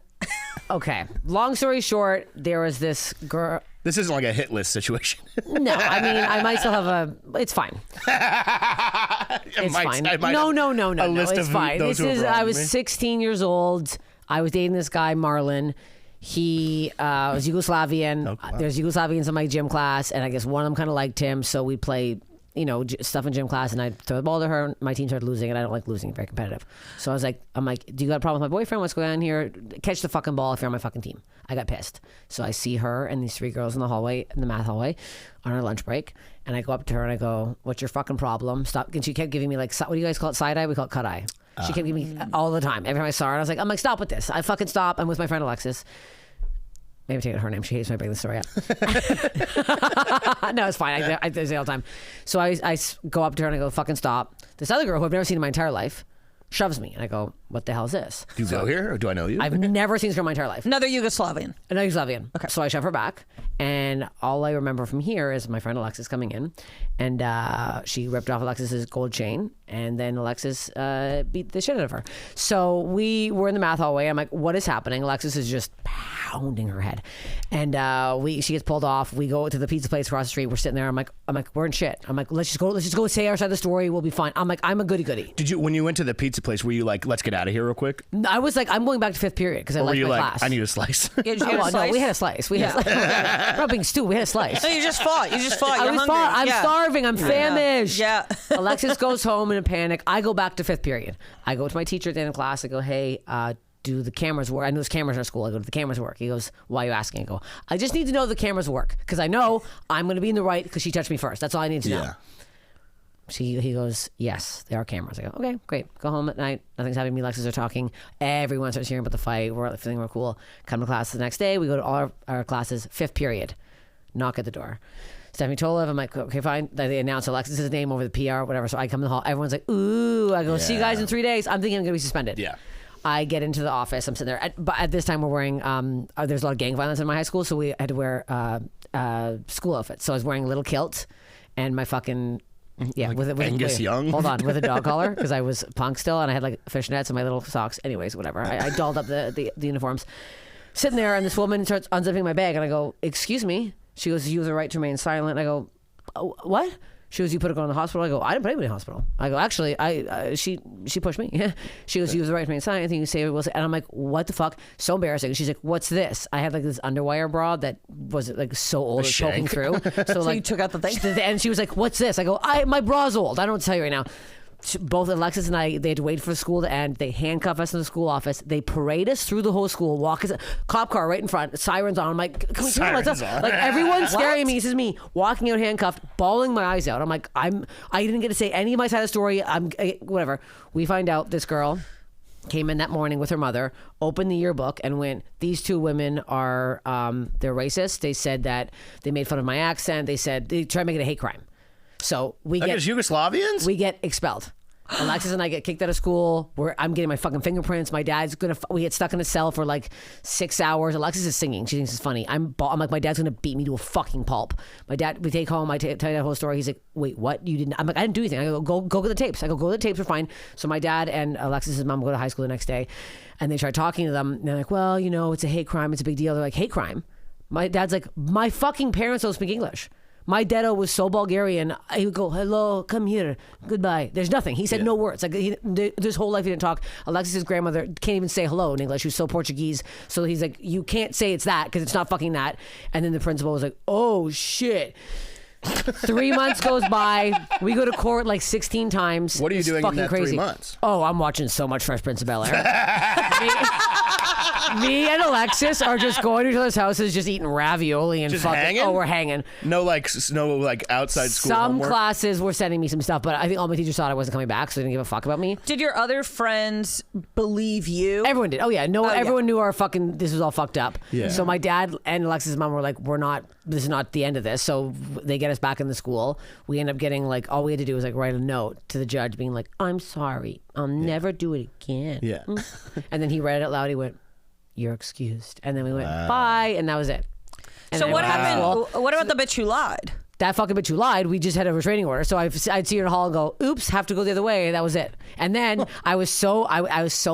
okay. Long story short, there was this girl. This isn't like a hit list situation. No, I mean, I might still have a. It's fine. It's fine. No. A list it's of fine. I was 16 years old. I was dating this guy, Marlon. He was Yugoslavian. Oh, wow. There's Yugoslavians in my gym class, and I guess one of them kind of liked him, so we'd play, stuff in gym class, and I'd throw the ball to her. My team started losing, and I don't like losing. Very competitive. So I'm like, do you got a problem with my boyfriend? What's going on here? Catch the fucking ball if you're on my fucking team. I got pissed. So I see her and these 3 girls in the hallway, in the math hallway, on our lunch break, and I go up to her and I go, what's your fucking problem? Stop. And she kept giving me like, what do you guys call it? Side eye? We call it cut eye. She kept giving me all the time. Every time I saw her, I'm like, stop with this. I fucking stop. I'm with my friend Alexis. Maybe take her name. She hates when I bring the story up. No, it's fine. I say it all the time. So I go up to her and I go, fucking stop. This other girl who I've never seen in my entire life shoves me. And I go, what the hell is this? Do you go here or do I know you? I've never seen this girl in my entire life. Another Yugoslavian. Another Yugoslavian. Okay. So I shove her back. And all I remember from here is my friend Alexis coming in. And she ripped off Alexis's gold chain. And then Alexis beat the shit out of her. So we were in the math hallway. I'm like, what is happening? Alexis is just pounding her head. And she gets pulled off. We go to the pizza place across the street. We're sitting there. I'm like, we're in shit. I'm like, let's just go say our side of the story. We'll be fine. I'm like, I'm a goody-goody. Did you, when you went to the pizza place, were you like, let's get out of here real quick? I was like, I'm going back to 5th period because I liked my class. I need a slice. Yeah, no, we had a slice. We had a slice. We're not being stupid. We had a slice. No, you just fought. You're hungry. I'm starving. I'm famished. Yeah. Alexis goes home in a panic. I go back to 5th period. I go to my teacher at the end of class. I go, hey, do the cameras work? I know there's cameras in our school. I go, do the cameras work? He goes, why are you asking? I go, I just need to know the cameras work because I know I'm going to be in the right because she touched me first. That's all I need to know. He goes, yes, there are cameras. I go, okay, great. Go home at night. Nothing's happening. Me and Alexis are talking. Everyone starts hearing about the fight. We're feeling real cool. Come to class the next day. We go to all our classes. 5th period. Knock at the door. Stephanie Tolev. I'm like, okay, fine. They announce Alexis' name over the PR or whatever. So I come in the hall. Everyone's like, ooh. I go, see you guys in 3 days. I'm thinking I'm going to be suspended. Yeah. I get into the office. I'm sitting there. But at this time, we're wearing, there's a lot of gang violence in my high school. So we had to wear school outfits. So I was wearing a little kilt and my fucking... Yeah, like with Angus Young. Hold on, with a dog collar because I was punk still, and I had like fishnets and my little socks. Anyways, whatever. I dolled up the uniforms. Sitting there, and this woman starts unzipping my bag, and I go, "Excuse me." She goes, "You have the right to remain silent." I go, oh, "What?" She goes, "You put a girl in the hospital." I go, "I didn't put anybody in the hospital." I go, "Actually, she pushed me." She goes, "You have the right to remain silent. Anything you say will say." And I'm like, "What the fuck?" So embarrassing. She's like, "What's this?" I had like this underwire bra that was like so old, it's poking through. So like, you took out the thing, and she was like, "What's this?" I go, my bra's old. I don't tell you right now. Both Alexis and I, they had to wait for the school to end. They handcuff us in the school office. They parade us through the whole school. Walk us, cop car right in front, sirens on. I'm like, come on, like everyone's staring at me. This is me walking out handcuffed, bawling my eyes out. I'm like, I didn't get to say any of my side of the story. Whatever. We find out this girl came in that morning with her mother, opened the yearbook, and went, these two women are, they're racist. They said that they made fun of my accent. They said, they tried to make it a hate crime. So we get Yugoslavians? We get expelled. Alexis and I get kicked out of school. I'm getting my fucking fingerprints. My dad's we get stuck in a cell for like 6 hours. Alexis is singing. She thinks it's funny. I'm like, my dad's gonna beat me to a fucking pulp. My dad, we take home. I tell you that whole story. He's like, wait, what? You didn't? I'm like, I didn't do anything. I go get the tapes. Go get the tapes. We're fine. So my dad and Alexis's mom go to high school the next day, and they try talking to them. And they're like, well, it's a hate crime. It's a big deal. They're like, hate crime? My dad's like, my fucking parents don't speak English. My dedo was so Bulgarian. He would go, hello, come here, goodbye. There's nothing. He said no words. Like his whole life he didn't talk. Alexis's grandmother can't even say hello in English. She was so Portuguese. So he's like, you can't say it's that because it's not fucking that. And then the principal was like, oh shit. 3 months goes by. We go to court like 16 times. What are you it's doing in that crazy. 3 months? Oh, I'm watching so much Fresh Prince of Bel-Air. Me and Alexis are just going to each other's houses, just eating ravioli and just fucking. Hanging? Oh, we're hanging. No outside school Some homework? classes were sending me some stuff, but I think all my teachers thought I wasn't coming back, so they didn't give a fuck about me. Did your other friends believe you? Everyone did. Oh yeah, everyone knew this was all fucked up. Yeah. So my dad and Alexis' mom were like, this is not the end of this. So they get us back in the school. We end up getting like, all we had to do was like write a note to the judge being like, I'm sorry, I'll never do it again. Yeah. And then he read it out loud. He went, you're excused. And then we went, bye. And that was it. And so what happened? What about the bitch who lied? That fucking bitch who lied, we just had a restraining order. So I'd see her in the hall and go, oops, have to go the other way. That was it. And then I was so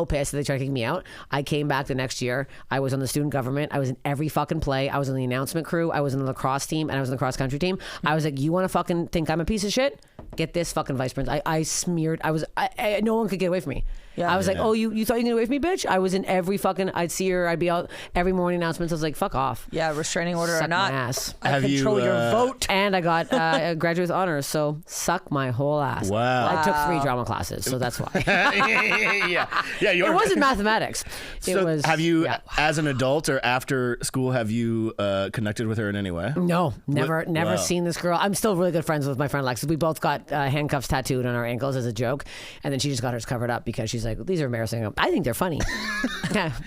pissed that they tried to kick me out. I came back the next year. I was on the student government. I was in every fucking play. I was on the announcement crew. I was in the lacrosse team, and I was in the cross country team. I was like, you want to fucking think I'm a piece of shit? Get this fucking vice principal. I smeared. No one could get away from me. Yeah. I was like, oh, you thought you could get away from me, bitch? I was in every fucking, I'd see her. I'd be out every morning announcements. I was like, fuck off. Yeah, restraining order Suck or not. My ass. I control your vote. And I got a graduate with honors, so suck my whole ass. Wow. I took 3 drama classes, so that's why. yeah. It wasn't mathematics. So it was. Have you, as an adult or after school, have you connected with her in any way? No, never seen this girl. I'm still really good friends with my friend Alexis. We both got handcuffs tattooed on our ankles as a joke, and then she just got hers covered up because she's like, these are embarrassing. I think they're funny.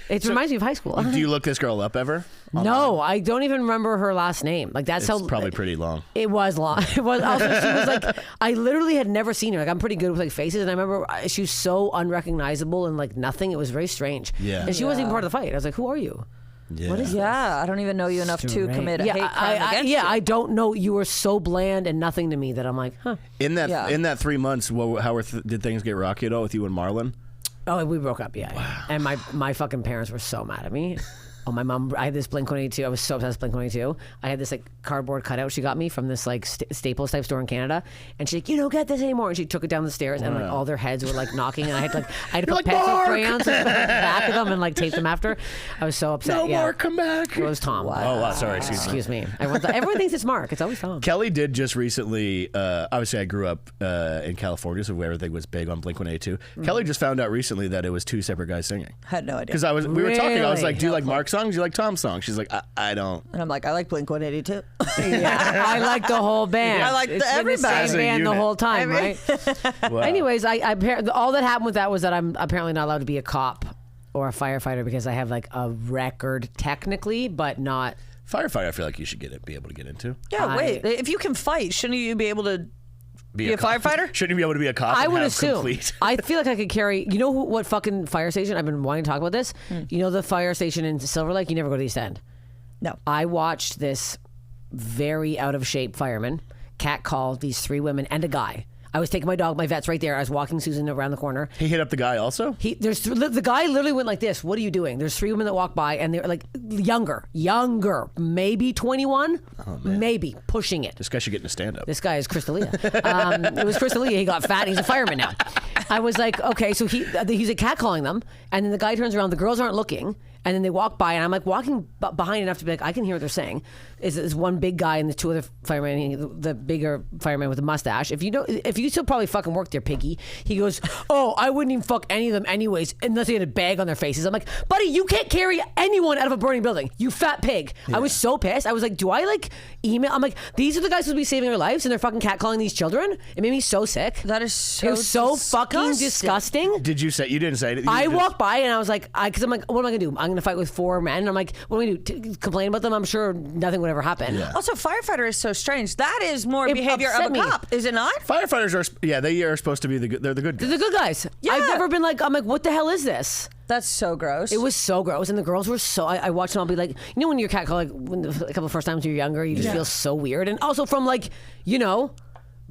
It reminds me of high school. Do you look this girl up ever? No, I don't even remember her last name. Like that's it's probably pretty long. It was long. It was. Also, she was like, I literally had never seen her. Like I'm pretty good with like faces, and I remember she was so unrecognizable and like nothing. It was very strange. Yeah. And she wasn't even part of the fight. I was like, who are you? Yeah. What is this? Yeah, I don't even know you enough to commit a hate crime against you. I don't know. You were so bland and nothing to me that I'm like, huh. In that 3 months, did things get rocky at all with you and Marlon? Oh, we broke up, yeah. Wow. And my fucking parents were so mad at me. Oh, my mom, I had this Blink-182. I was so obsessed with Blink-182. I had this like cardboard cutout she got me from this like Staples type store in Canada. And she's like, you don't get this anymore. And she took it down the stairs and like all their heads were like knocking. And I had to put pencil crayons in the back of them and like tape them after. I was so upset. No, Mark, come back. It was Tom. Wow. Oh, wow. Sorry. Excuse me. Everyone thinks it's Mark. It's always Tom. Kelly did just recently, obviously I grew up in California, so everything was big on Blink-182. Kelly just found out recently that it was 2 separate guys singing. I had no idea. Because we were talking, I was like, do you like Mark's songs? Do you like Tom's songs? She's like, I don't. And I'm like, I like Blink-182. Yeah, I like the whole band. I like everybody. The same band the whole time, right? Wow. Anyways, all that happened with that was that I'm apparently not allowed to be a cop or a firefighter because I have like a record technically, but not. Firefighter, I feel like you should be able to get into. Yeah, wait. If you can fight, shouldn't you be able to be a firefighter? Shouldn't you be able to be a cop? I and would have assume. Complete? I feel like I could carry. You know what fucking fire station? I've been wanting to talk about this. You know the fire station in Silver Lake? You never go to the East End. No. I watched this very out of shape fireman catcall these 3 women and a guy. I was taking my dog, my vet's right there. I was walking Susan around the corner. He hit up the guy also? The guy literally went like this. What are you doing? There's 3 women that walk by and they're like younger, maybe 21, maybe pushing it. This guy should get into stand-up. This guy is Chris D'Elia. It was Chris D'Elia. He got fat. He's a fireman now. I was like, okay, so he's like catcalling them. And then the guy turns around. The girls aren't looking. And then they walk by, and I'm like walking behind enough to be like, I can hear what they're saying. Is one big guy and the two other firemen, the bigger fireman with a mustache. If you still probably fucking work there, piggy. He goes, oh, I wouldn't even fuck any of them anyways, unless they had a bag on their faces. I'm like, buddy, you can't carry anyone out of a burning building, you fat pig. Yeah. I was so pissed. I was like, do I like email? I'm like, these are the guys who will be saving our lives, and they're fucking catcalling these children. It made me so sick. That is so. It was so fucking disgusting. Did you say? You didn't say it. I walked by and I was like, because I'm like, what am I gonna do? I'm gonna fight with 4 men. And I'm like, what am I gonna do? Complain about them? I'm sure nothing would ever happen. Yeah. Also, firefighter is so strange. That is more behavior of a cop, is it not? Firefighters are, they are supposed to be they're the good guys. They're the good guys. Yeah. I've never been like, I'm like, what the hell is this? That's so gross. It was so gross, and the girls were so. I watched them all be like, when you're catcalled, like when a couple of first times you're younger, you just feel so weird, and also from like,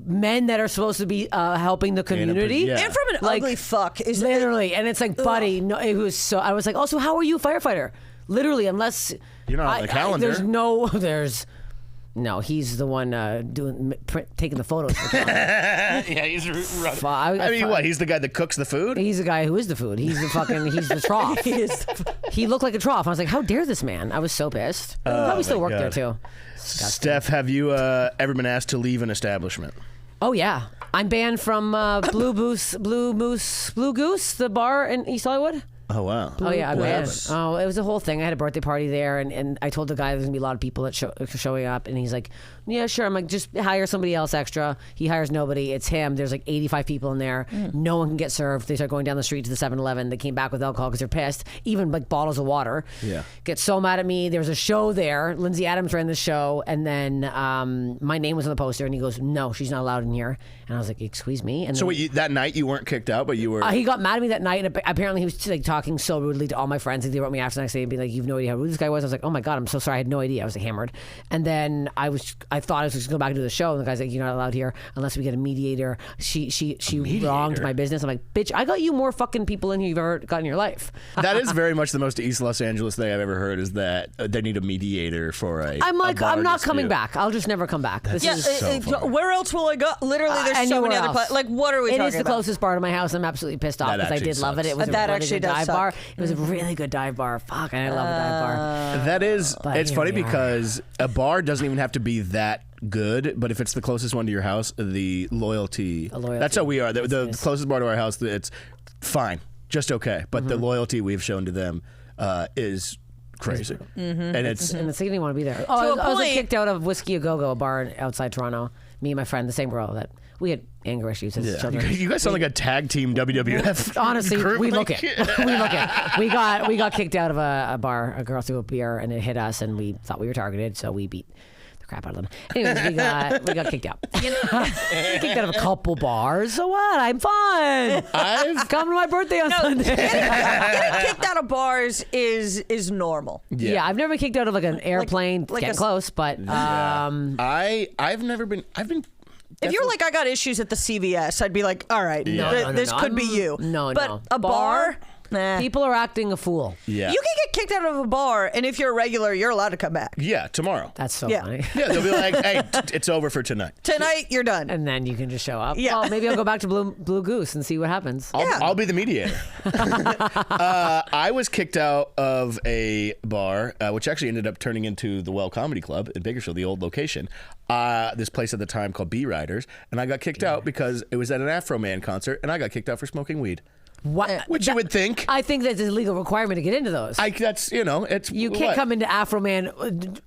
men that are supposed to be helping the community, and from an ugly fuck is literally, and it's like, buddy, no, it was so. I was like, also, how are you a firefighter? Literally, unless you're not on the calendar. No, he's the one taking the photos. Yeah, he's running. What? He's the guy that cooks the food? He's the guy who is the food. He's the trough. He looked like a trough. I was like, how dare this man? I was so pissed. He probably still worked there too. Disgusting. Steph, have you ever been asked to leave an establishment? Oh yeah, I'm banned from Blue Goose, the bar in East Hollywood. Oh wow! Oh yeah, I banned. Oh, it was a whole thing. I had a birthday party there, and I told the guy there's gonna be a lot of people that showing up, and he's like, "Yeah, sure." I'm like, "Just hire somebody else extra." He hires nobody. It's him. There's like 85 people in there. No one can get served. They start going down the street to the 7-Eleven. They came back with alcohol because they're pissed. Even like bottles of water. Yeah. Get so mad at me. There was a show there. Lindsay Adams ran the show, and then my name was on the poster, and he goes, "No, she's not allowed in here." And I was like, "Excuse me." And so that night you weren't kicked out, but you were. He got mad at me that night, and apparently he was like talking so rudely to all my friends. Like, they wrote me after the next day and be like, "You've no idea how rude this guy was." I was like, "Oh my god, I'm so sorry. I had no idea." I was like, hammered, and then I thought I was just going back and do the show, and the guy's like, "You're not allowed here unless we get a mediator." She wronged my business. I'm like, "Bitch, I got you more fucking people in here you've ever got in your life." That is very much the most East Los Angeles thing I've ever heard, is that they need a mediator for a. I'm like, I'm not coming back. I'll just never come back. This is so where else will I go? Literally, there's so many other places. Like, what are we talking about? It is the closest bar to my house. I'm absolutely pissed off because I did love it. It was a really good dive bar. It was a really good dive bar. Fuck, I love a dive bar. That is, it's funny because a bar doesn't even have to be that good, but if it's the closest one to your house, the loyalty. That's how we are. The closest bar to our house, it's fine, just okay. But the loyalty we've shown to them is crazy, and it's and they didn't want to be there. I was kicked out of Whiskey A Go Go, a bar outside Toronto. Me and my friend, the same girl that we had anger issues as children. You guys sound like a tag team WWF. Honestly, group. we look it. We got kicked out of a bar. A girl threw a beer and it hit us, and we thought we were targeted, so we beat the crap out of them. Anyways, we got kicked out. Kicked out of a couple bars. So what? I'm fine. I've come to my birthday on Sunday. Getting kicked out of bars is normal. Yeah, I've never been kicked out of like an airplane. Getting close, but I've never been. I've been. If you're like, I got issues at the CVS, I'd be like, all right, this could be you. But a bar? Nah. People are acting a fool. Yeah. You can get kicked out of a bar, and if you're a regular, you're allowed to come back. Yeah, tomorrow. That's so funny. Yeah, they'll be like, hey, it's over for tonight. Tonight, you're done. And then you can just show up. Yeah. Well, maybe I'll go back to Blue Goose and see what happens. I'll be the mediator. I was kicked out of a bar, which actually ended up turning into the Well Comedy Club in Bakersfield, the old location. This place at the time called B Riders, and I got kicked out because it was at an Afro Man concert, and I got kicked out for smoking weed. What? Which you would think. I think that's a legal requirement to get into those. You can't come into Afro Man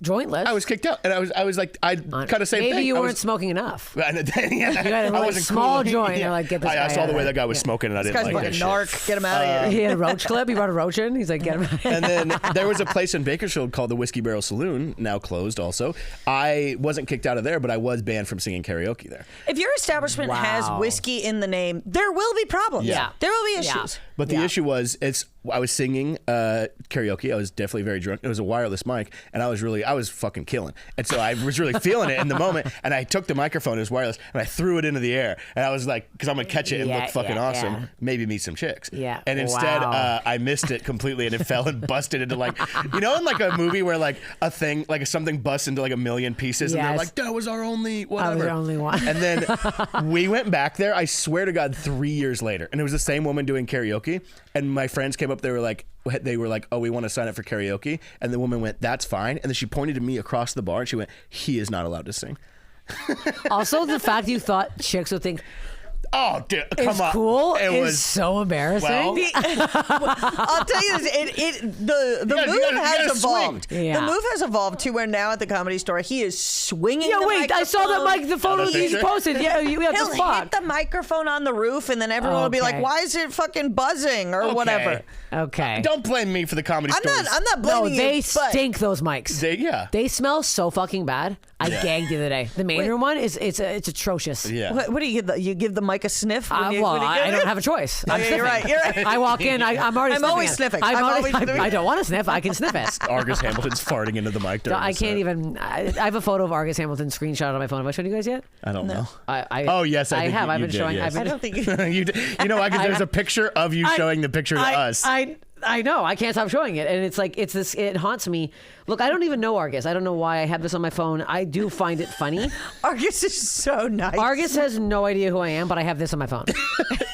jointless. I was kicked out, and I was like, I kind of same thing. Maybe you weren't smoking enough. You had a small joint. You're like, get this guy I saw the way that guy was smoking, and I didn't like that shit. Narc, get him out of here. He had a roach clip. He brought a roach in. He's like, get him out of here. And then there was a place in Bakersfield called the Whiskey Barrel Saloon, now closed also. I wasn't kicked out of there, but I was banned from singing karaoke there. If your establishment has whiskey in the name, there will be problems. Yeah. There will be issues. But the issue was, I was singing karaoke. I was definitely very drunk. It was a wireless mic, and I was fucking killing. And so I was really feeling it in the moment. And I took the microphone, it was wireless, and I threw it into the air. And I was like, because I'm gonna catch it and look fucking awesome, maybe meet some chicks. Yeah. And instead, I missed it completely, and it fell and busted into like, in like a movie where like a thing, like something busts into like a million pieces, and they're like, that was our only whatever. I was our only one. And then we went back there. I swear to God, 3 years later, and it was the same woman doing karaoke. And my friends came up up, they were like, oh, we want to sign up for karaoke. And the woman went, that's fine. And then she pointed to me across the bar and she went, he is not allowed to sing. Also, the fact you thought chicks would think, oh, dude, come it's on. cool It is was so embarrassing. Well, I'll tell you this, the move has evolved. Yeah. The move has evolved to where now at the Comedy Store he is swinging. Yeah, the wait, I saw microphone. the photo that you posted. Yeah, you have He'll to fuck. hit the microphone on the roof, and then everyone will be like, Okay. "Why is it fucking buzzing?" or whatever. Okay. don't blame me for the Comedy Store. I'm not No, blaming they you. but- stink, those mics. They smell so fucking bad. I gagged the other day. The main room one it's atrocious. Yeah. What do you give? You give the mic a sniff? When you, when you I get don't it? have a choice. I'm Yeah, sniffing. you're right. You're right. I walk in. I'm already. I'm always sniffing. sniffing. I'm always sniffing. I don't want to sniff. I can sniff it. Argus Hamilton's farting into the mic. During I the can't set. even. I have a photo of Argus Hamilton screenshot on my phone. Have I shown you guys yet? I don't know. Oh yes, I think have. I've you been did, showing. yes. I don't think you know, there's a picture of you showing the picture to us. I know. I can't stop showing it, and it's like it's this. It haunts me. Look, I don't even know Argus. I don't know why I have this on my phone. I do find it funny. Argus is so nice. Argus has no idea who I am, but I have this on my phone.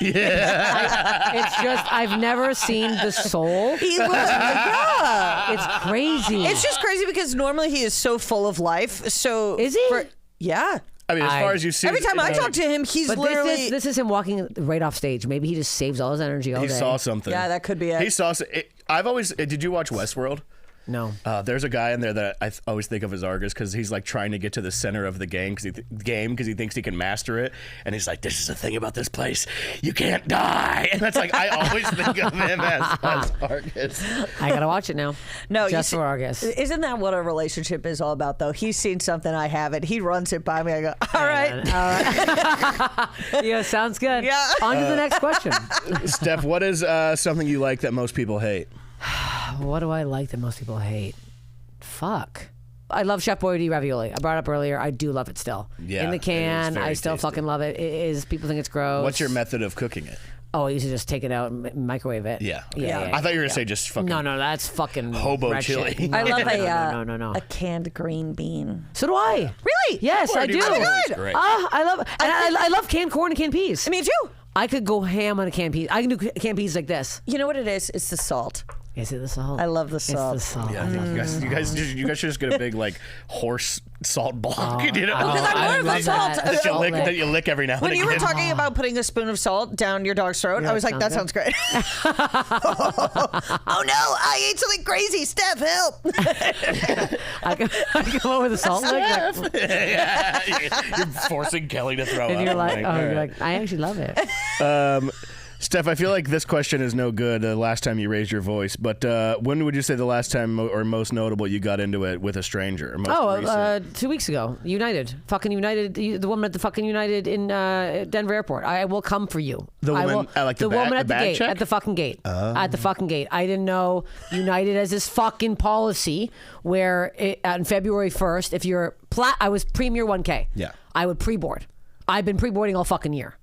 It's just I've never seen the soul. He was, yeah. It's crazy. It's just crazy because normally he is so full of life. So Is he? Yeah. I mean, as far as you see, Every time I talk to him, he's But literally. this is him walking right off stage. Maybe he just saves all his energy all he day. saw something. Yeah, that could be it. He saw. I've always. Did you watch Westworld? No. There's a guy in there that I always think of as Argus because he's like trying to get to the center of the game because he thinks he can master it, and he's like, "This is the thing about this place, you can't die." And that's like I always think of him as Argus. I gotta watch it now. No, just for Argus. Isn't that what a relationship is all about, though? He's seen something I haven't. He runs it by me. I go, all right. Yeah, sounds good. Yeah. On to the next question. Steph, what is something you like that most people hate? What do I like that most people hate? Fuck. I love Chef Boyardee ravioli. I brought it up earlier. I do love it still. Yeah, in the it can, is very I still tasty. fucking love it. It is. People think it's gross. What's your method of cooking it? Oh, I used to just take it out and microwave it. Yeah. Yeah. I thought you were gonna say just fucking. No, that's fucking Hobo wretched. chili. No, I love no. a canned green bean. So do I. Really? Yes, I do. It's great. I love. And I love canned corn and canned peas. Me too. I could go ham on a canned peas. I can do canned peas like this. You know what it is? It's the salt. Is it the salt? I love the salt. It's the salt. Yeah, I think you guys should just get a big like horse salt block. You know? Because I'm more of a love salt. that. that, you lick, Salt that you lick every now and When again. you were talking about putting a spoon of salt down your dog's throat, I was like, that sounds great. Oh no, I ate something crazy. Steph, help. I come over with the salt lick. Yeah, you're forcing Kelly to throw up. And you're like, all you're right. like, I actually love it. Steph, I feel like this question is no good. The last time you raised your voice, but when would you say the last time or most notable you got into it with a stranger? Or most recent? 2 weeks ago. Fucking United. The woman at the fucking United in Denver Airport. I will come for you. The I woman will, at, like, the woman bag- at the bag gate. check? At the fucking gate. At the fucking gate. I didn't know United has this fucking policy where on February 1st, if you're I was Premier 1K. Yeah. I would pre-board. I've been pre-boarding all fucking year.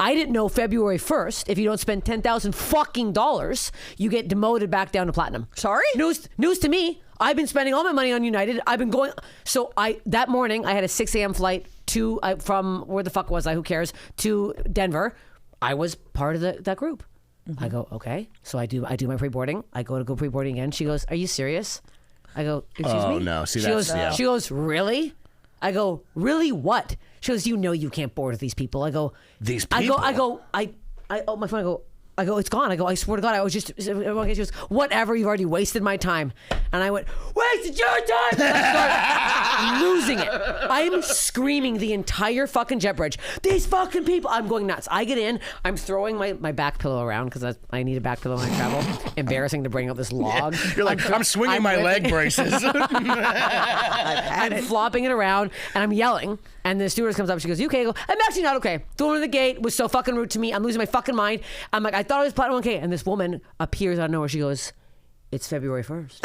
I didn't know February 1st, if you don't spend $10,000 fucking dollars, you get demoted back down to platinum. Sorry? News to me. I've been spending all my money on United. I've been going. So that morning I had a 6 a.m. flight from where the fuck was I? Who cares? To Denver. I was part of that group. I go, okay. So I do my pre-boarding. I go pre-boarding again. She goes, are you serious? I go, excuse me? Oh no! See, She goes, really? I go, really what? She goes, you know you can't board with these people. I go, These people? I go, oh, my phone, I go, it's gone. I go, I swear to God, I was just, she goes, whatever, you've already wasted my time. And I went, wasted your time! And I start losing it. I'm screaming the entire fucking jet bridge. These fucking people. I'm going nuts. I get in, I'm throwing my back pillow around because I need a back pillow when I travel. Embarrassing to bring up this log. You're like, I'm swinging my leg braces. I'm flopping it around and I'm yelling. And the stewardess comes up. She goes, "You okay?" I go, "I'm actually not okay." The woman at the gate was so fucking rude to me. I'm losing my fucking mind. I'm like, I thought it was platinum 1K. And this woman appears out of nowhere. She goes, "It's February 1st."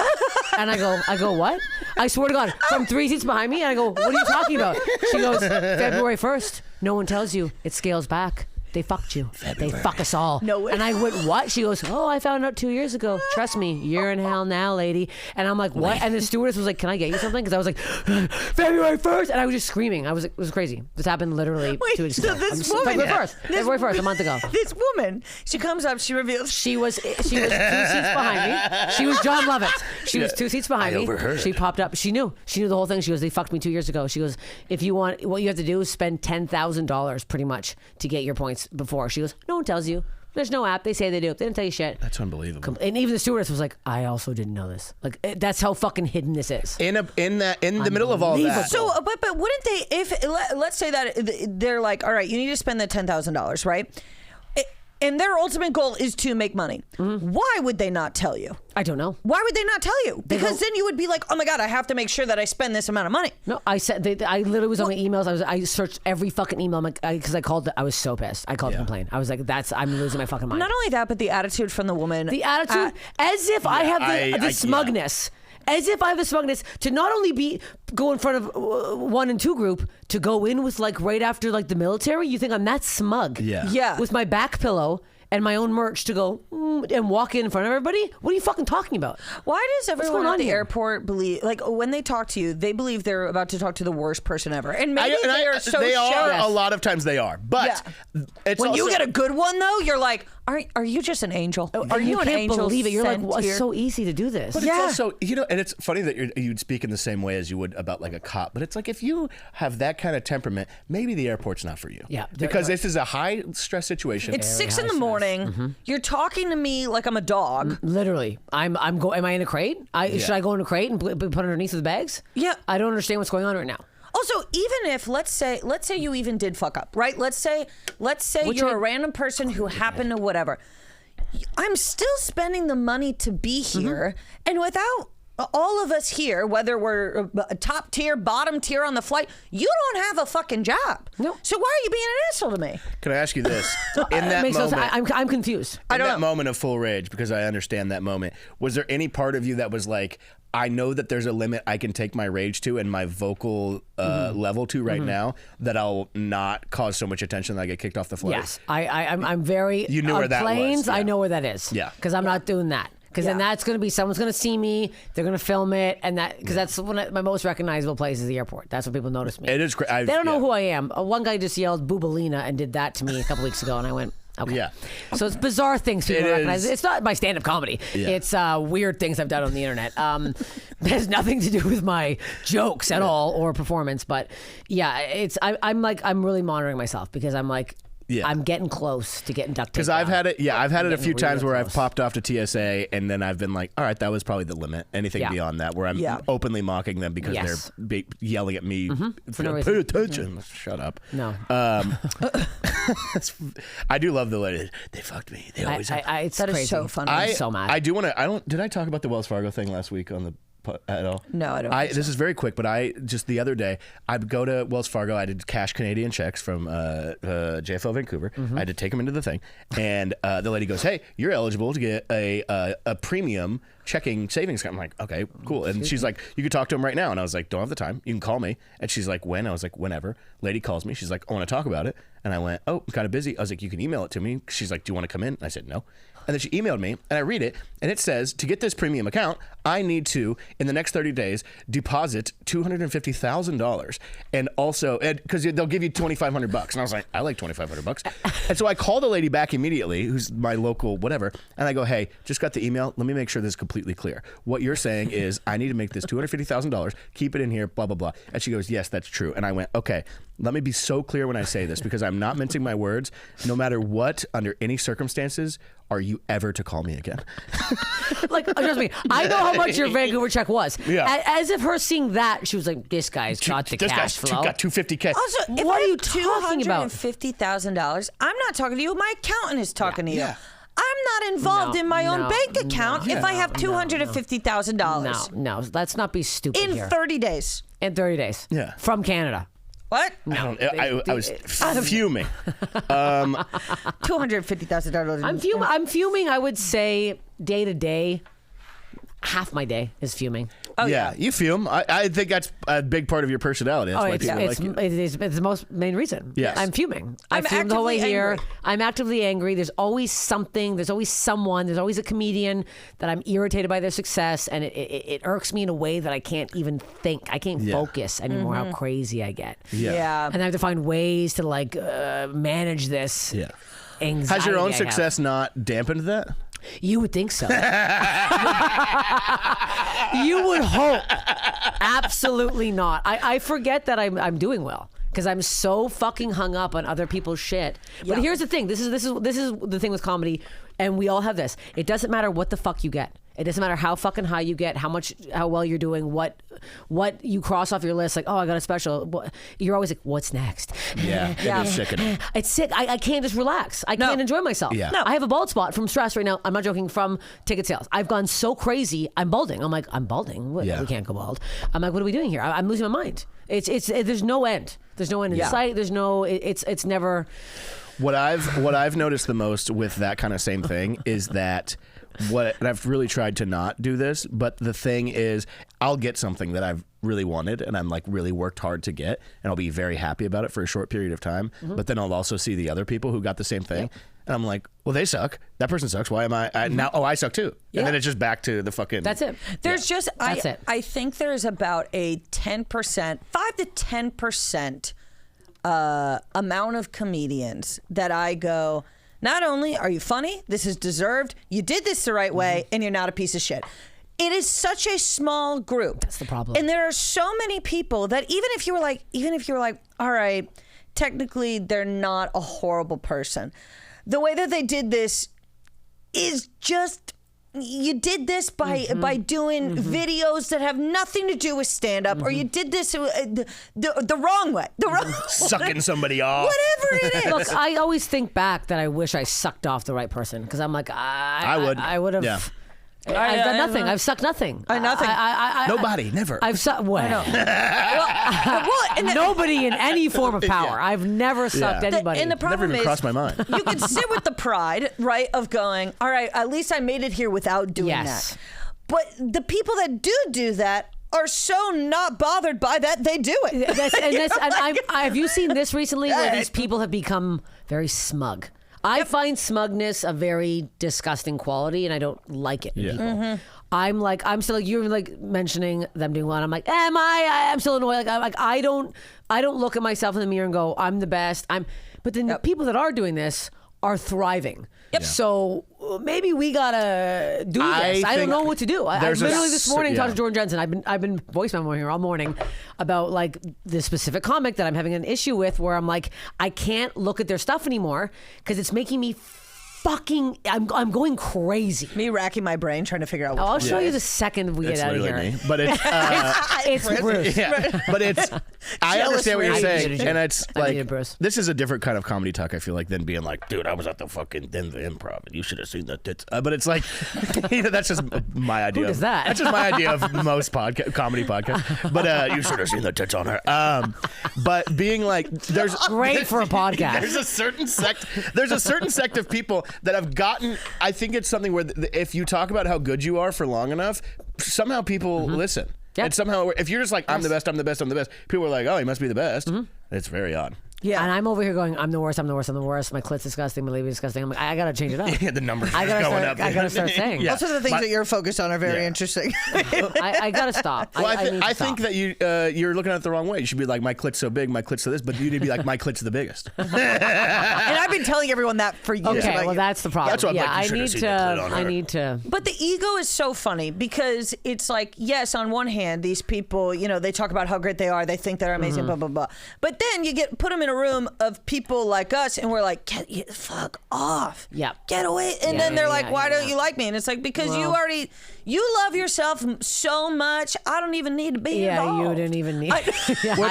And I go, "What?" I swear to God, from 3 seats behind me. And I go, "What are you talking about?" She goes, "February 1st. No one tells you. It scales back." They fucked you. February. They fuck us all. No way. And I went, what? She goes, oh, I found out 2 years ago. Trust me, you're in hell now, lady. And I'm like, what? And the stewardess was like, can I get you something? Because I was like, February 1st. And I was just screaming. It was crazy. This happened literally 2 weeks ago. February 1st, a month ago. This woman, she comes up, she reveals. She was 2 seats behind me. She was John Lovett. She was 2 seats behind me. Overheard. She popped up. She knew the whole thing. She goes, they fucked me 2 years ago. She goes, if you want, what you have to do is spend $10,000 pretty much to get your points before. She goes, no one tells you. There's no app. They say they do. They didn't tell you shit. That's unbelievable. And even the stewardess was like, I also didn't know this. Like, that's how fucking hidden this is. In the middle of all that. So, but wouldn't they, let's say that they're like, all right, you need to spend the $10,000, right? And their ultimate goal is to make money. Mm-hmm. Why would they not tell you? I don't know. Why would they not tell you? Because then you would be like, oh my God, I have to make sure that I spend this amount of money. No, I said, I literally was on my emails. I searched every fucking email because I called. I was so pissed. I called to complain. I was like, I'm losing my fucking mind. Not only that, but the attitude from the woman. The attitude, as if I have the smugness. As if I have the smugness to not only go in front of 1 and 2 group, to go in with like right after like the military. You think I'm that smug? Yeah. With my back pillow and my own merch to go and walk in front of everybody? What are you fucking talking about? Why does everyone at the airport believe, like when they talk to you, they believe they're about to talk to the worst person ever? And maybe they are so a lot of times they are. But it's when you get a good one though, you're like, are you just an angel? Are you an angel? Can't believe it. You're like, well, it's so easy to do this. But it's also, and it's funny that you'd speak in the same way as you would about like a cop. But it's like, if you have that kind of temperament, maybe the airport's not for you. Yeah. Because this is a high stress situation. It's 6 a.m. Mm-hmm. You're talking to me like I'm a dog. Literally. Am I in a crate? Should I go in a crate and be put underneath the bags? Yeah. I don't understand what's going on right now. Also, even if let's say you even did fuck up, right? Let's say you're a random person who happened to whatever. I'm still spending the money to be here, and without all of us here, whether we're top tier, bottom tier on the flight, you don't have a fucking job. No. So why are you being an asshole to me? Can I ask you this? In that moment, I'm confused. In that moment of full rage, because I understand that moment, was there any part of you that was like, I know that there's a limit I can take my rage to and my vocal level to right now, that I'll not cause so much attention that I get kicked off the flight? Yes, I'm very. You knew where that planes, was. Yeah. I know where that is. Yeah, because I'm not doing that. Because then that's going to be someone's going to see me. They're going to film it, and because that's one of my most recognizable place is the airport. That's when people notice me. It is. They don't know who I am. One guy just yelled "Boobalina" and did that to me a couple weeks ago, and I went. Okay. Yeah. So it's bizarre things people recognize. It's not my stand-up comedy. Yeah. It's weird things I've done on the internet. It has nothing to do with my jokes at all or performance. But yeah, I'm really monitoring myself because I'm like. Yeah. I'm getting close to getting duct tape. Because I've had it a few times where I've popped off to TSA and then I've been like, all right, that was probably the limit. Anything beyond that, where I'm openly mocking them because they're yelling at me. For no reason. Pay attention. Shut up. No. I do love the lady. They fucked me. They always have. It's crazy. Is so funny. I'm so mad. I do want to. Did I talk about the Wells Fargo thing last week on the at all? No, I don't. This is very quick, but just the other day, I'd go to Wells Fargo. I did cash Canadian checks from JFL Vancouver. I had to take them into the thing, and the lady goes, "Hey, you're eligible to get a premium checking savings account." I'm like, "Okay, cool." And she's like, "You could talk to him right now." And I was like, "Don't have the time. You can call me." And she's like, "When?" I was like, "Whenever." Lady calls me. She's like, "I want to talk about it." And I went, "Oh, I'm kind of busy." I was like, "You can email it to me." She's like, "Do you want to come in?" I said, "No." And then she emailed me, and I read it, and it says, to get this premium account, I need to, in the next 30 days, deposit $250,000. And also, because they'll give you $2,500. And I was like, I like $2,500. And so I call the lady back immediately, who's my local whatever, and I go, "Hey, just got the email. Let me make sure this is completely clear. What you're saying is I need to make this $250,000, keep it in here, blah, blah, blah." And she goes, "Yes, that's true." And I went, "Okay, let me be so clear when I say this, because I'm not mincing my words. No matter what, under any circumstances, are you ever to call me again?" Like, trust me, I know how much your Vancouver check was. Yeah. As if her seeing that, she was like, "This guy's got the cash flow." Got $250K. Also, if what I are you have talking about? $250,000, I'm not talking to you. My accountant is talking to you. Yeah. I'm not involved in my own bank account if I have $250,000. No, let's not be stupid in here. 30 days. In 30 days. Yeah. From Canada. What? I was fuming. $250,000. I'm fuming. I would say day to day. Half my day is fuming. Oh, yeah, you fume. I think that's a big part of your personality. That's why it's people like you. it's the most main reason. Yes. I'm fuming. I'm I fume the whole way actively here. angry. I'm actively angry. There's always something. There's always someone. There's always a comedian that I'm irritated by their success, and it irks me in a way that I can't even think. I can't focus anymore. How crazy I get. Yeah. And I have to find ways to like manage this. Yeah. Anxiety Has your own I have. success not dampened that? You would think so. You would hope. Absolutely not. I forget that I'm doing well because I'm so fucking hung up on other people's shit. But here's the thing. This is the thing with comedy, and we all have this. It doesn't matter what the fuck you get. It doesn't matter how fucking high you get, how well you're doing, what you cross off your list. Like, oh, I got a special. You're always like, what's next? Yeah, it is sickening. It's sick. I can't just relax. I can't enjoy myself. Yeah. No. I have a bald spot from stress right now. I'm not joking. From ticket sales, I've gone so crazy. I'm balding. I'm like, I'm balding. We can't go bald. I'm like, what are we doing here? I'm losing my mind. There's no end. There's no end in sight. There's no. It's never. What I've noticed the most with that kind of same thing is that and I've really tried to not do this, but the thing is I'll get something that I've really wanted and I'm like really worked hard to get, and I'll be very happy about it for a short period of time. But then I'll also see the other people who got the same thing. And I'm like, well, they suck. That person sucks. Why am I now? Oh, I suck too. And then it's just back to the fucking. That's it. There's just That's it. I think there's about a 10%, 5 to 10% amount of comedians that I go, not only are you funny, this is deserved, you did this the right way, and you're not a piece of shit. It is such a small group. That's the problem. And there are so many people that even if you were like, all right, technically they're not a horrible person, the way that they did this is just, you did this by doing videos that have nothing to do with stand-up, or you did this the wrong way. Sucking somebody off. Whatever it is. Look, I always think back that I wish I sucked off the right person because I'm like, I would have. Yeah. I've done nothing. I've sucked nothing. Nothing. Nobody, never. I've sucked. Well, And nobody in any form of power. I've never sucked anybody. And the Never problem even is, crossed my mind. you can sit with the pride, right, of going, all right, at least I made it here without doing Yes. that. But the people that do that are so not bothered by that, they do it. Have you seen this recently where these people have become very smug? I find smugness a very disgusting quality, and I don't like it in people. I'm still like, you're like mentioning them doing well, and I'm like, I'm still annoyed. I don't look at myself in the mirror and go, I'm the best. But then the people that are doing this are thriving. Yep. So maybe we gotta do this. I don't know what to do. I literally this morning talked to Jordan Jensen. I've been voice memoing here all morning about like the specific comic that I'm having an issue with, where I'm like, I can't look at their stuff anymore because it's making me I'm going crazy. Me racking my brain trying to figure out. I'll show you the second we get out of here. Me. But it's It's Bruce. yeah. But it's I understand what you're saying, and it's I need like it, Bruce. this is a different kind of comedy talk. I feel like than being like, dude, I was at the fucking Denver Improv, and you should have seen the tits. But it's like, that's just my idea. Who does of, that? That's just my idea of most comedy podcasts. But you should have seen the tits on her. But being like, there's Great for a podcast. There's a certain sect of people that have gotten. I think it's something where if you talk about how good you are for long enough, somehow people listen. Yep. And somehow, if you're just like, I'm the best, I'm the best, I'm the best, people are like, oh, he must be the best. It's very odd. Yeah. And I'm over here going, I'm the worst, I'm the worst, I'm the worst. My clit's disgusting, my labia disgusting. I'm like, I gotta change it up. The numbers I are going up. I gotta start saying. Yeah. Also, the things that you're focused on are very Yeah. interesting. I gotta stop. Well, I need to I stop. think that you're looking at it the wrong way. You should be like, my clit's so big, my clit's so this, but you need to be like, my clit's the biggest. And I've been telling everyone that for years. Okay, about well, you. that's the problem. That's what I'm yeah, like, you I should have need seen the clit on to. I her. need to. But the ego is so funny because it's like, yes, on one hand, these people, they talk about how great they are. They think they're amazing, blah, blah, blah. But then you put them in a room of people like us and we're like, get fuck off. Yep. Get away. And then they're like, why don't you like me? And it's like, because you love yourself so much. I don't even need to be involved. You didn't even need. I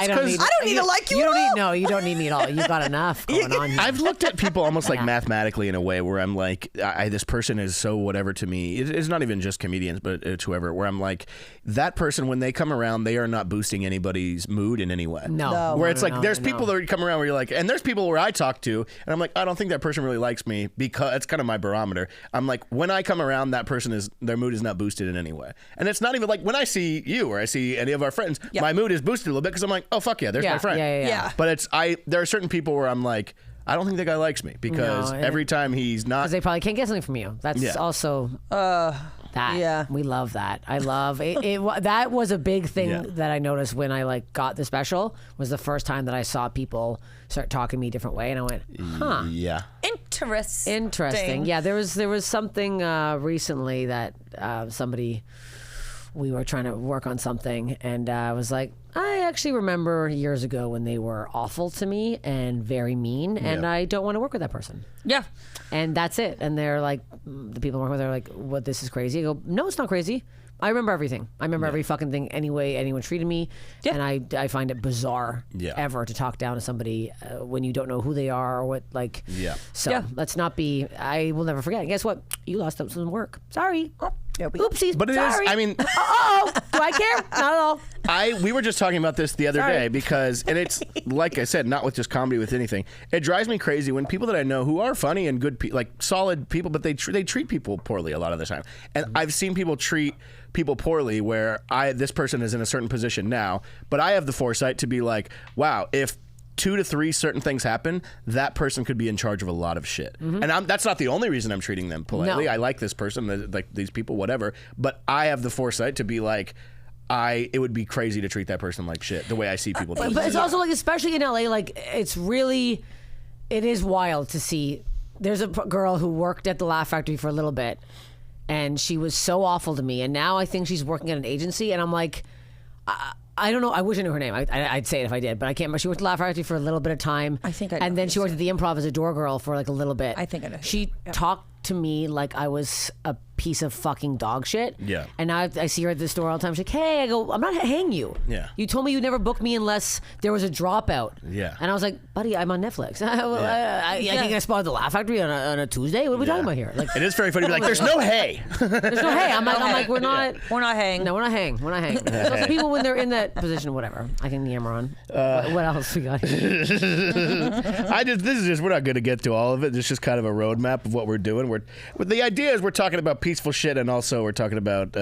don't need to like you at all. No, you don't need me at all. You got enough going on here. I've looked at people almost like mathematically in a way where I'm like, this person is so whatever to me. It's not even just comedians, but it's whoever, where I'm like, that person, when they come around, they are not boosting anybody's mood in any way. No. Where it's like, there's people that come around around where you're like, and there's people where I talk to, and I'm like, I don't think that person really likes me, because it's kind of my barometer. I'm like, when I come around, that person their mood is not boosted in any way. And it's not even like when I see you or I see any of our friends, my mood is boosted a little bit because I'm like, oh, fuck yeah, there's my friend. Yeah. But there are certain people where I'm like, I don't think that guy likes me, because every time he's not. Because they probably can't get something from you. That's also. We love that. I love it. That was a big thing that I noticed when I got the special. Was the first time that I saw people start talking to me a different way, and I went, huh. Yeah. Interesting. Yeah, there was something recently that we were trying to work on something, and I was like, I actually remember years ago when they were awful to me and very mean, and I don't want to work with that person. Yeah. And that's it. And they're like, the people I'm working with are like, what, this is crazy? I go, no, it's not crazy. I remember everything. I remember every fucking thing, any way anyone treated me. Yeah. And I find it bizarre ever to talk down to somebody when you don't know who they are or what, So let's not be, I will never forget. And guess what? You lost out some work. Sorry. Oopsies. But it sorry. is, I mean. Do I care? Not at all. We were just talking about this the other day because, and it's, like I said, not with just comedy, with anything. It drives me crazy when people that I know who are funny and good, solid people, but they treat people poorly a lot of the time. And I've seen people treat people poorly where this person is in a certain position now, but I have the foresight to be like, wow, if 2 to 3 certain things happen, that person could be in charge of a lot of shit. And that's not the only reason I'm treating them politely. No. I like this person, like these people, whatever. But I have the foresight to be like, it would be crazy to treat that person like shit, the way I see people treat. But it's also especially in LA, it is wild to see. There's a girl who worked at the Laugh Factory for a little bit, and she was so awful to me. And now I think she's working at an agency, and I'm like, I don't know. I wish I knew her name. I'd say it if I did, but I can't. But she worked at Laugh Factory for a little bit of time. I think I know. And then she worked at the Improv as a door girl for a little bit. I think I know. She talked to me like I was a piece of fucking dog shit. Yeah. And now I see her at the store all the time. She's like, hey, I go, I'm not hang you. Yeah. You told me you'd never book me unless there was a dropout. Yeah. And I was like, buddy, I'm on Netflix. I think I spotted the Laugh Factory on a Tuesday. What are we talking about here? It is very funny to be like, there's no hay. There's no hay. I'm like, we're not hang. No, we're not hang. We're not hang. So some people, when they're in that position, whatever, I can yammer on. What else we got here? We're not going to get to all of it. It's just kind of a roadmap of what we're doing. The idea is we're talking about peaceful shit, and also we're talking about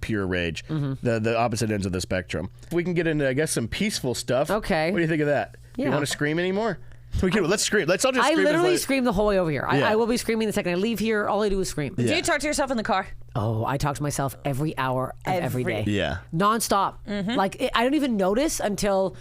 pure rage, the opposite ends of the spectrum. We can get into, I guess, some peaceful stuff. Okay. What do you think of that? Yeah. You want to scream anymore? Let's scream. Let's all just scream. I literally scream the whole way over here. I will be screaming the second I leave here. All I do is scream. Do you talk to yourself in the car? Oh, I talk to myself every hour of every day. Yeah. Nonstop. I don't even notice until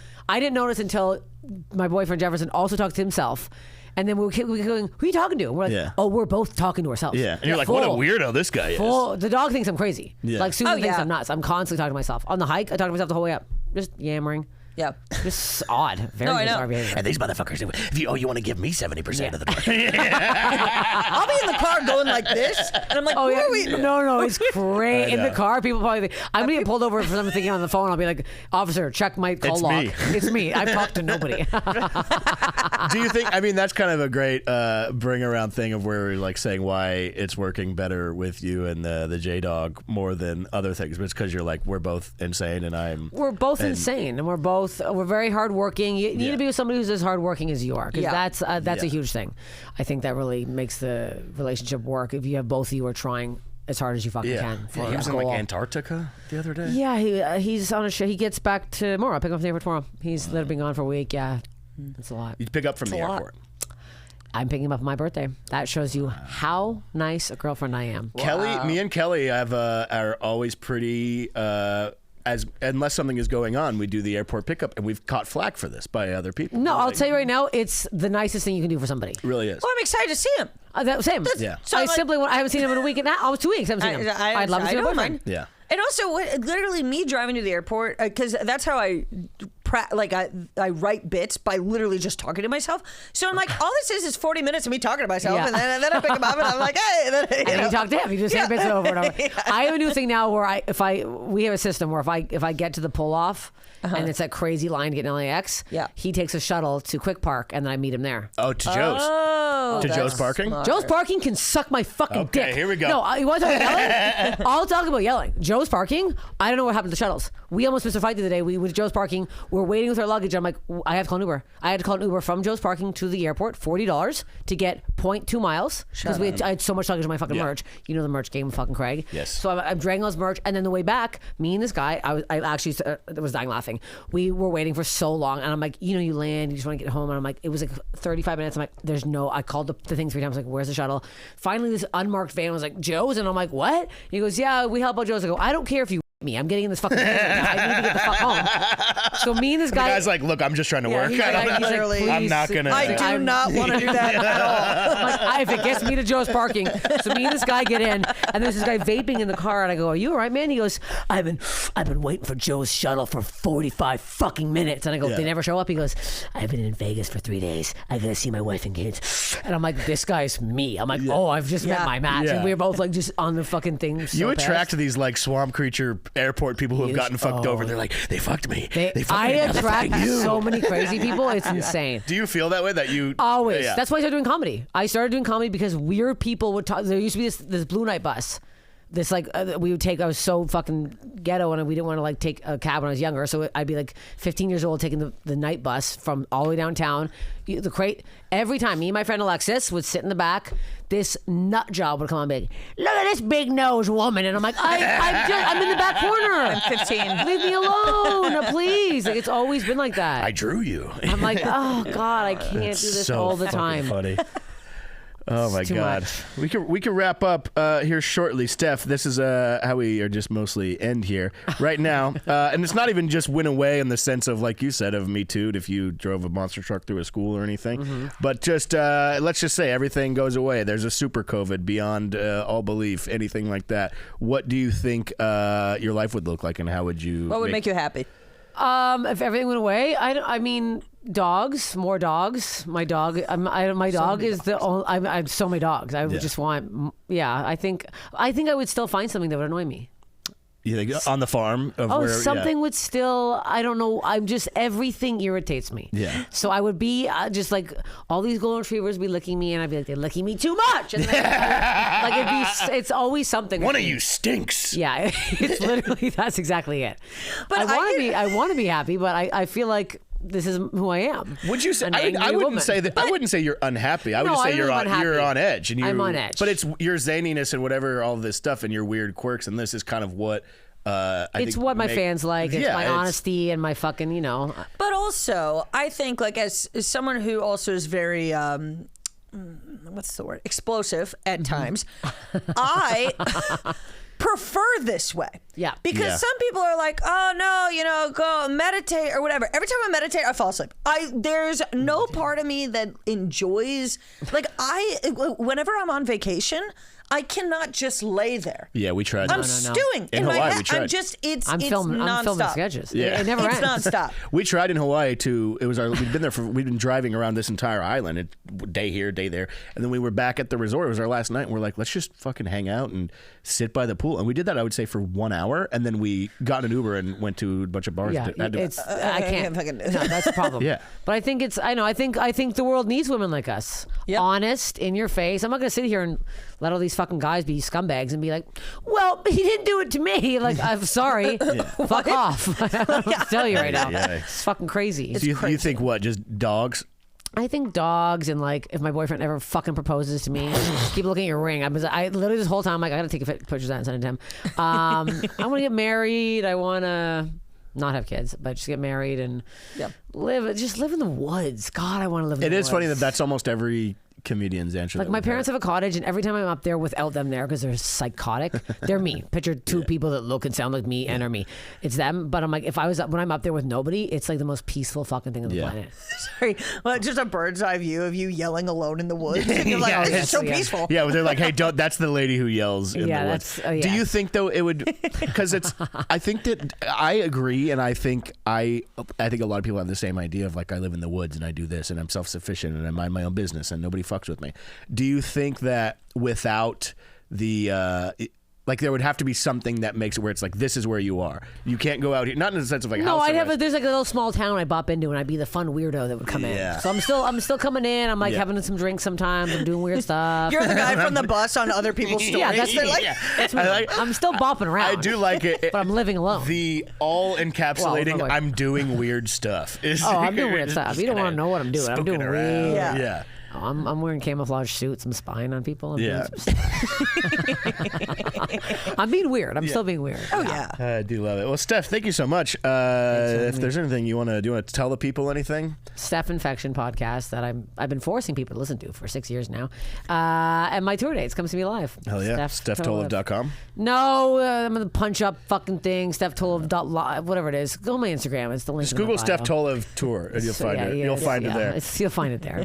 my boyfriend Jefferson also talks to himself. And then we're going, who are you talking to? And we're like, oh, we're both talking to ourselves. Yeah. And you're like, what a weirdo this guy is. The dog thinks I'm crazy. Yeah. Like Susan thinks I'm nuts. I'm constantly talking to myself. On the hike, I talk to myself the whole way up. Just yammering. Yeah. Just odd. Very bizarre behavior. And these motherfuckers, you want to give me 70% of the car. I'll be in the car going like this, and I'm like, No, it's great. In the car, people probably think, I'm going to get pulled over for something on the phone. I'll be like, officer, check my call log. It's me. I've talked to nobody. Do you think, that's kind of a great bring around thing of where we're like saying why it's working better with you and the J-Dog more than other things, but it's because you're like, we're both insane and we're both insane, and we're very hardworking. You need to be with somebody who's as hardworking as you are, because that's a huge thing. I think that really makes the relationship work if you have both of you are trying as hard as you fucking can. He was in Antarctica the other day. Yeah, he's on a show. He gets back tomorrow. I'll pick him up from the airport tomorrow. He's literally been gone for a week. Yeah, it's a lot. You pick up from the airport. I'm picking him up on my birthday. That shows you how nice a girlfriend I am. Me and Kelly are always pretty. Unless something is going on, we do the airport pickup, and we've caught flack for this by other people. No, I'll tell you right now, it's the nicest thing you can do for somebody. It really is. Well, I'm excited to see him. Same. Yeah. So I haven't seen him in a week and almost 2 weeks. I haven't seen him. I'd love to see him. Yeah. And also, literally me driving to the airport, because that's how I write bits, by literally just talking to myself. So I'm like, all this is 40 minutes of me talking to myself, and then I pick him up and I'm like, hey. And then you talk to him. You just say bits over and over. I have a new thing now where we have a system where if I get to the pull off and it's that crazy line to get in LAX, he takes a shuttle to Quick Park and then I meet him there. Oh, to Joe's. To Joe's parking? Smart. Joe's parking can suck my fucking dick. Okay, here we go. No, you want to talk about yelling? I'll talk about yelling. Joe's parking, I don't know what happened to the shuttles. We almost missed a fight the other day. We went to Joe's parking. We're we're waiting with our luggage. I'm like, I have to call an Uber. I had to call an Uber from Joe's Parking to the airport, $40 to get 0.2 miles because I had so much luggage in my fucking merch. You know the merch game with fucking Craig. Yes. So I'm dragging all his merch, and then the way back, me and this guy, I actually was dying laughing. We were waiting for so long, and I'm like, you land, you just want to get home, and I'm like, it was like 35 minutes. I'm like, there's no. I called the thing 3 times. Like, where's the shuttle? Finally, this unmarked van was like, Joe's, and I'm like, what? He goes, yeah, we help out Joe's. I go, I don't care if you me. I'm getting in this fucking thing. I need to get the fuck home. So me and this guy. The guy's like, look, I'm just trying to work. He's like, I'm not going to. I do not want to do that at all. Like, if it gets me to Joe's Parking. So me and this guy get in, and there's this guy vaping in the car, and I go, are you all right, man? He goes, I've been waiting for Joe's shuttle for 45 fucking minutes. And I go, they never show up? He goes, I've been in Vegas for 3 days. I got to see my wife and kids. And I'm like, this guy's me. I'm like, oh, I've just met my match. And we were both like just on the fucking thing. So you attract these like swamp creature airport people who have gotten fucked over. They're like, they fucked me. They fucked I me. attract so many crazy people. It's insane. Do you feel that way? That you always? That's why I started doing comedy. I started doing comedy because weird people would talk. There used to be this Blue Night bus. This like we would take. I was so fucking ghetto, and we didn't want to like take a cab when I was younger. So I'd be like 15 years old taking the night bus from all the way downtown. Every time me and my friend Alexis would sit in the back, this nut job would come on big. Look at this big nose woman, and I'm like, I'm in the back corner. I'm 15. Leave me alone, please. Like, it's always been like that. I drew you. I'm like, oh God, I can't do this so all the time. Funny. Oh my God. We can wrap up here shortly. Steph, this is how we are just mostly end here right now. And it's not even just went away in the sense of, like you said, of Me Too if you drove a monster truck through a school or anything. But just let's just say everything goes away. There's a super COVID beyond all belief, anything like that. What do you think your life would look like, and how would you What would make you happy? If everything went away, I mean, dogs, more dogs. My dog, my dog is the only. I have so many dogs. I would just want. Yeah, I think I would still find something that would annoy me. You think on the farm? Something would still. I don't know. I'm just everything irritates me. Yeah. So I would be just like all these golden retrievers be licking me, and I'd be like, they're licking me too much. And then, it's always something. One of you stinks. Yeah, it's literally that's exactly it. But I want to be happy, but I feel like this is who I am. Would you say? I wouldn't say that. I wouldn't say you're unhappy. I would just say you're on edge. And I'm on edge. But it's your zaniness and whatever, all this stuff, and your weird quirks, and this is kind of what. It's what my fans like. It's my honesty and my fucking, But also, I think like as someone who also is very what's the word? Explosive at times. I prefer this way. Yeah. Because some people are like, oh no, go meditate or whatever. Every time I meditate, I fall asleep. There's no part of me that enjoys, like whenever I'm on vacation, I cannot just lay there. Yeah, we tried. I'm stewing in my head. I'm filming sketches. Yeah. It never ends. It's nonstop. We tried in Hawaii to. It was we'd been driving around this entire island, day here, day there, and then we were back at the resort. It was our last night, and we're like, let's just fucking hang out and sit by the pool. And we did that, I would say, for 1 hour, and then we got an Uber and went to a bunch of bars. Yeah, I can't. No, that's the problem. Yeah, but I think I think the world needs women like us. Yep. Honest, in your face. I'm not gonna sit here and let all these fucking guys be scumbags and be like, well, he didn't do it to me. Like, I'm sorry. Fuck off. I don't know what to tell you right now. It's fucking crazy. You think what? Just dogs? I think dogs, and like if my boyfriend ever fucking proposes to me, keep looking at your ring. I literally this whole time I'm like, I gotta take pictures of that and send it to him. I want to get married. I want to not have kids, but just get married and live in the woods. God, I want to live in the woods. It is funny that's almost every comedian's answer. Like my parents have a cottage, and every time I'm up there without them there, because they're psychotic, they're me. Picture two people that look and sound like me and are me. It's them. But I'm like, when I'm up there with nobody, it's like the most peaceful fucking thing on the planet. Sorry, well, just a bird's eye view of you yelling alone in the woods. And you're like, it's so peaceful. Yeah, they're like, hey, don't. That's the lady who yells in the woods. Do you think though it would? Because I think that I agree, and I think a lot of people have the same idea of like, I live in the woods and I do this and I'm self-sufficient and I mind my own business and nobody fucks with me. Do you think that without the Like there would have to be something that makes it where it's like this is where you are. You can't go out here, not in the sense of like no, house I'd have arrest. there's like a little small town I bop into, and I'd be the fun weirdo that would come in. So I'm still coming in. I'm like having some drinks sometimes. I'm doing weird stuff. You're the guy from the bus on other people's stories. Yeah, that's me. I'm still bopping around. I do like it, but I'm living alone. The all encapsulating. I'm doing weird stuff. I'm doing weird stuff. You don't want to know what I'm doing. I'm doing weird. Yeah. Oh, I'm wearing camouflage suits. I'm spying on people. I'm I'm being weird. I'm still being weird. Oh yeah. I do love it. Well, Steph, thank you so much. If there's anything you want to tell the people, anything? Steph Infection podcast that I've been forcing people to listen to for 6 years now, and my tour dates. Come see me live. Hell yeah. StephTolev.com. No, I'm gonna punch up fucking thing. StephTolev.live, whatever it is. Go on my Instagram. It's the link. Just Google Steph Tolev tour and you'll find it. You'll find it there. You'll find it there.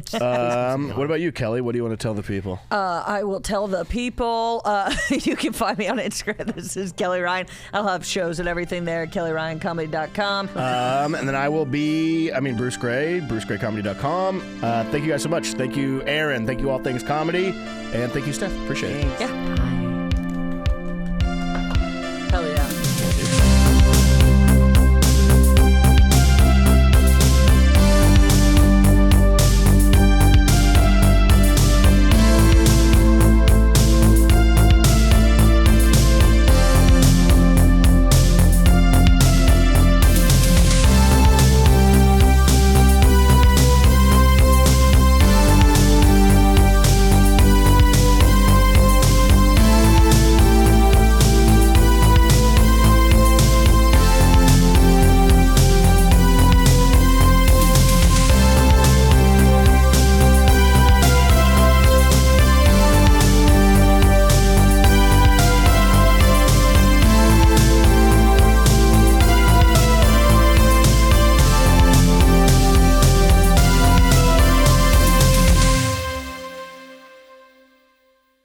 What about you, Kelly? What do you want to tell the people? I will tell the people. You can find me on Instagram. This is Kelly Ryan. I'll have shows and everything there at kellyryancomedy.com. And then I will be, Bruce Gray, brucegraycomedy.com. Thank you guys so much. Thank you, Aaron. Thank you, All Things Comedy. And thank you, Steph. Appreciate it. Yeah.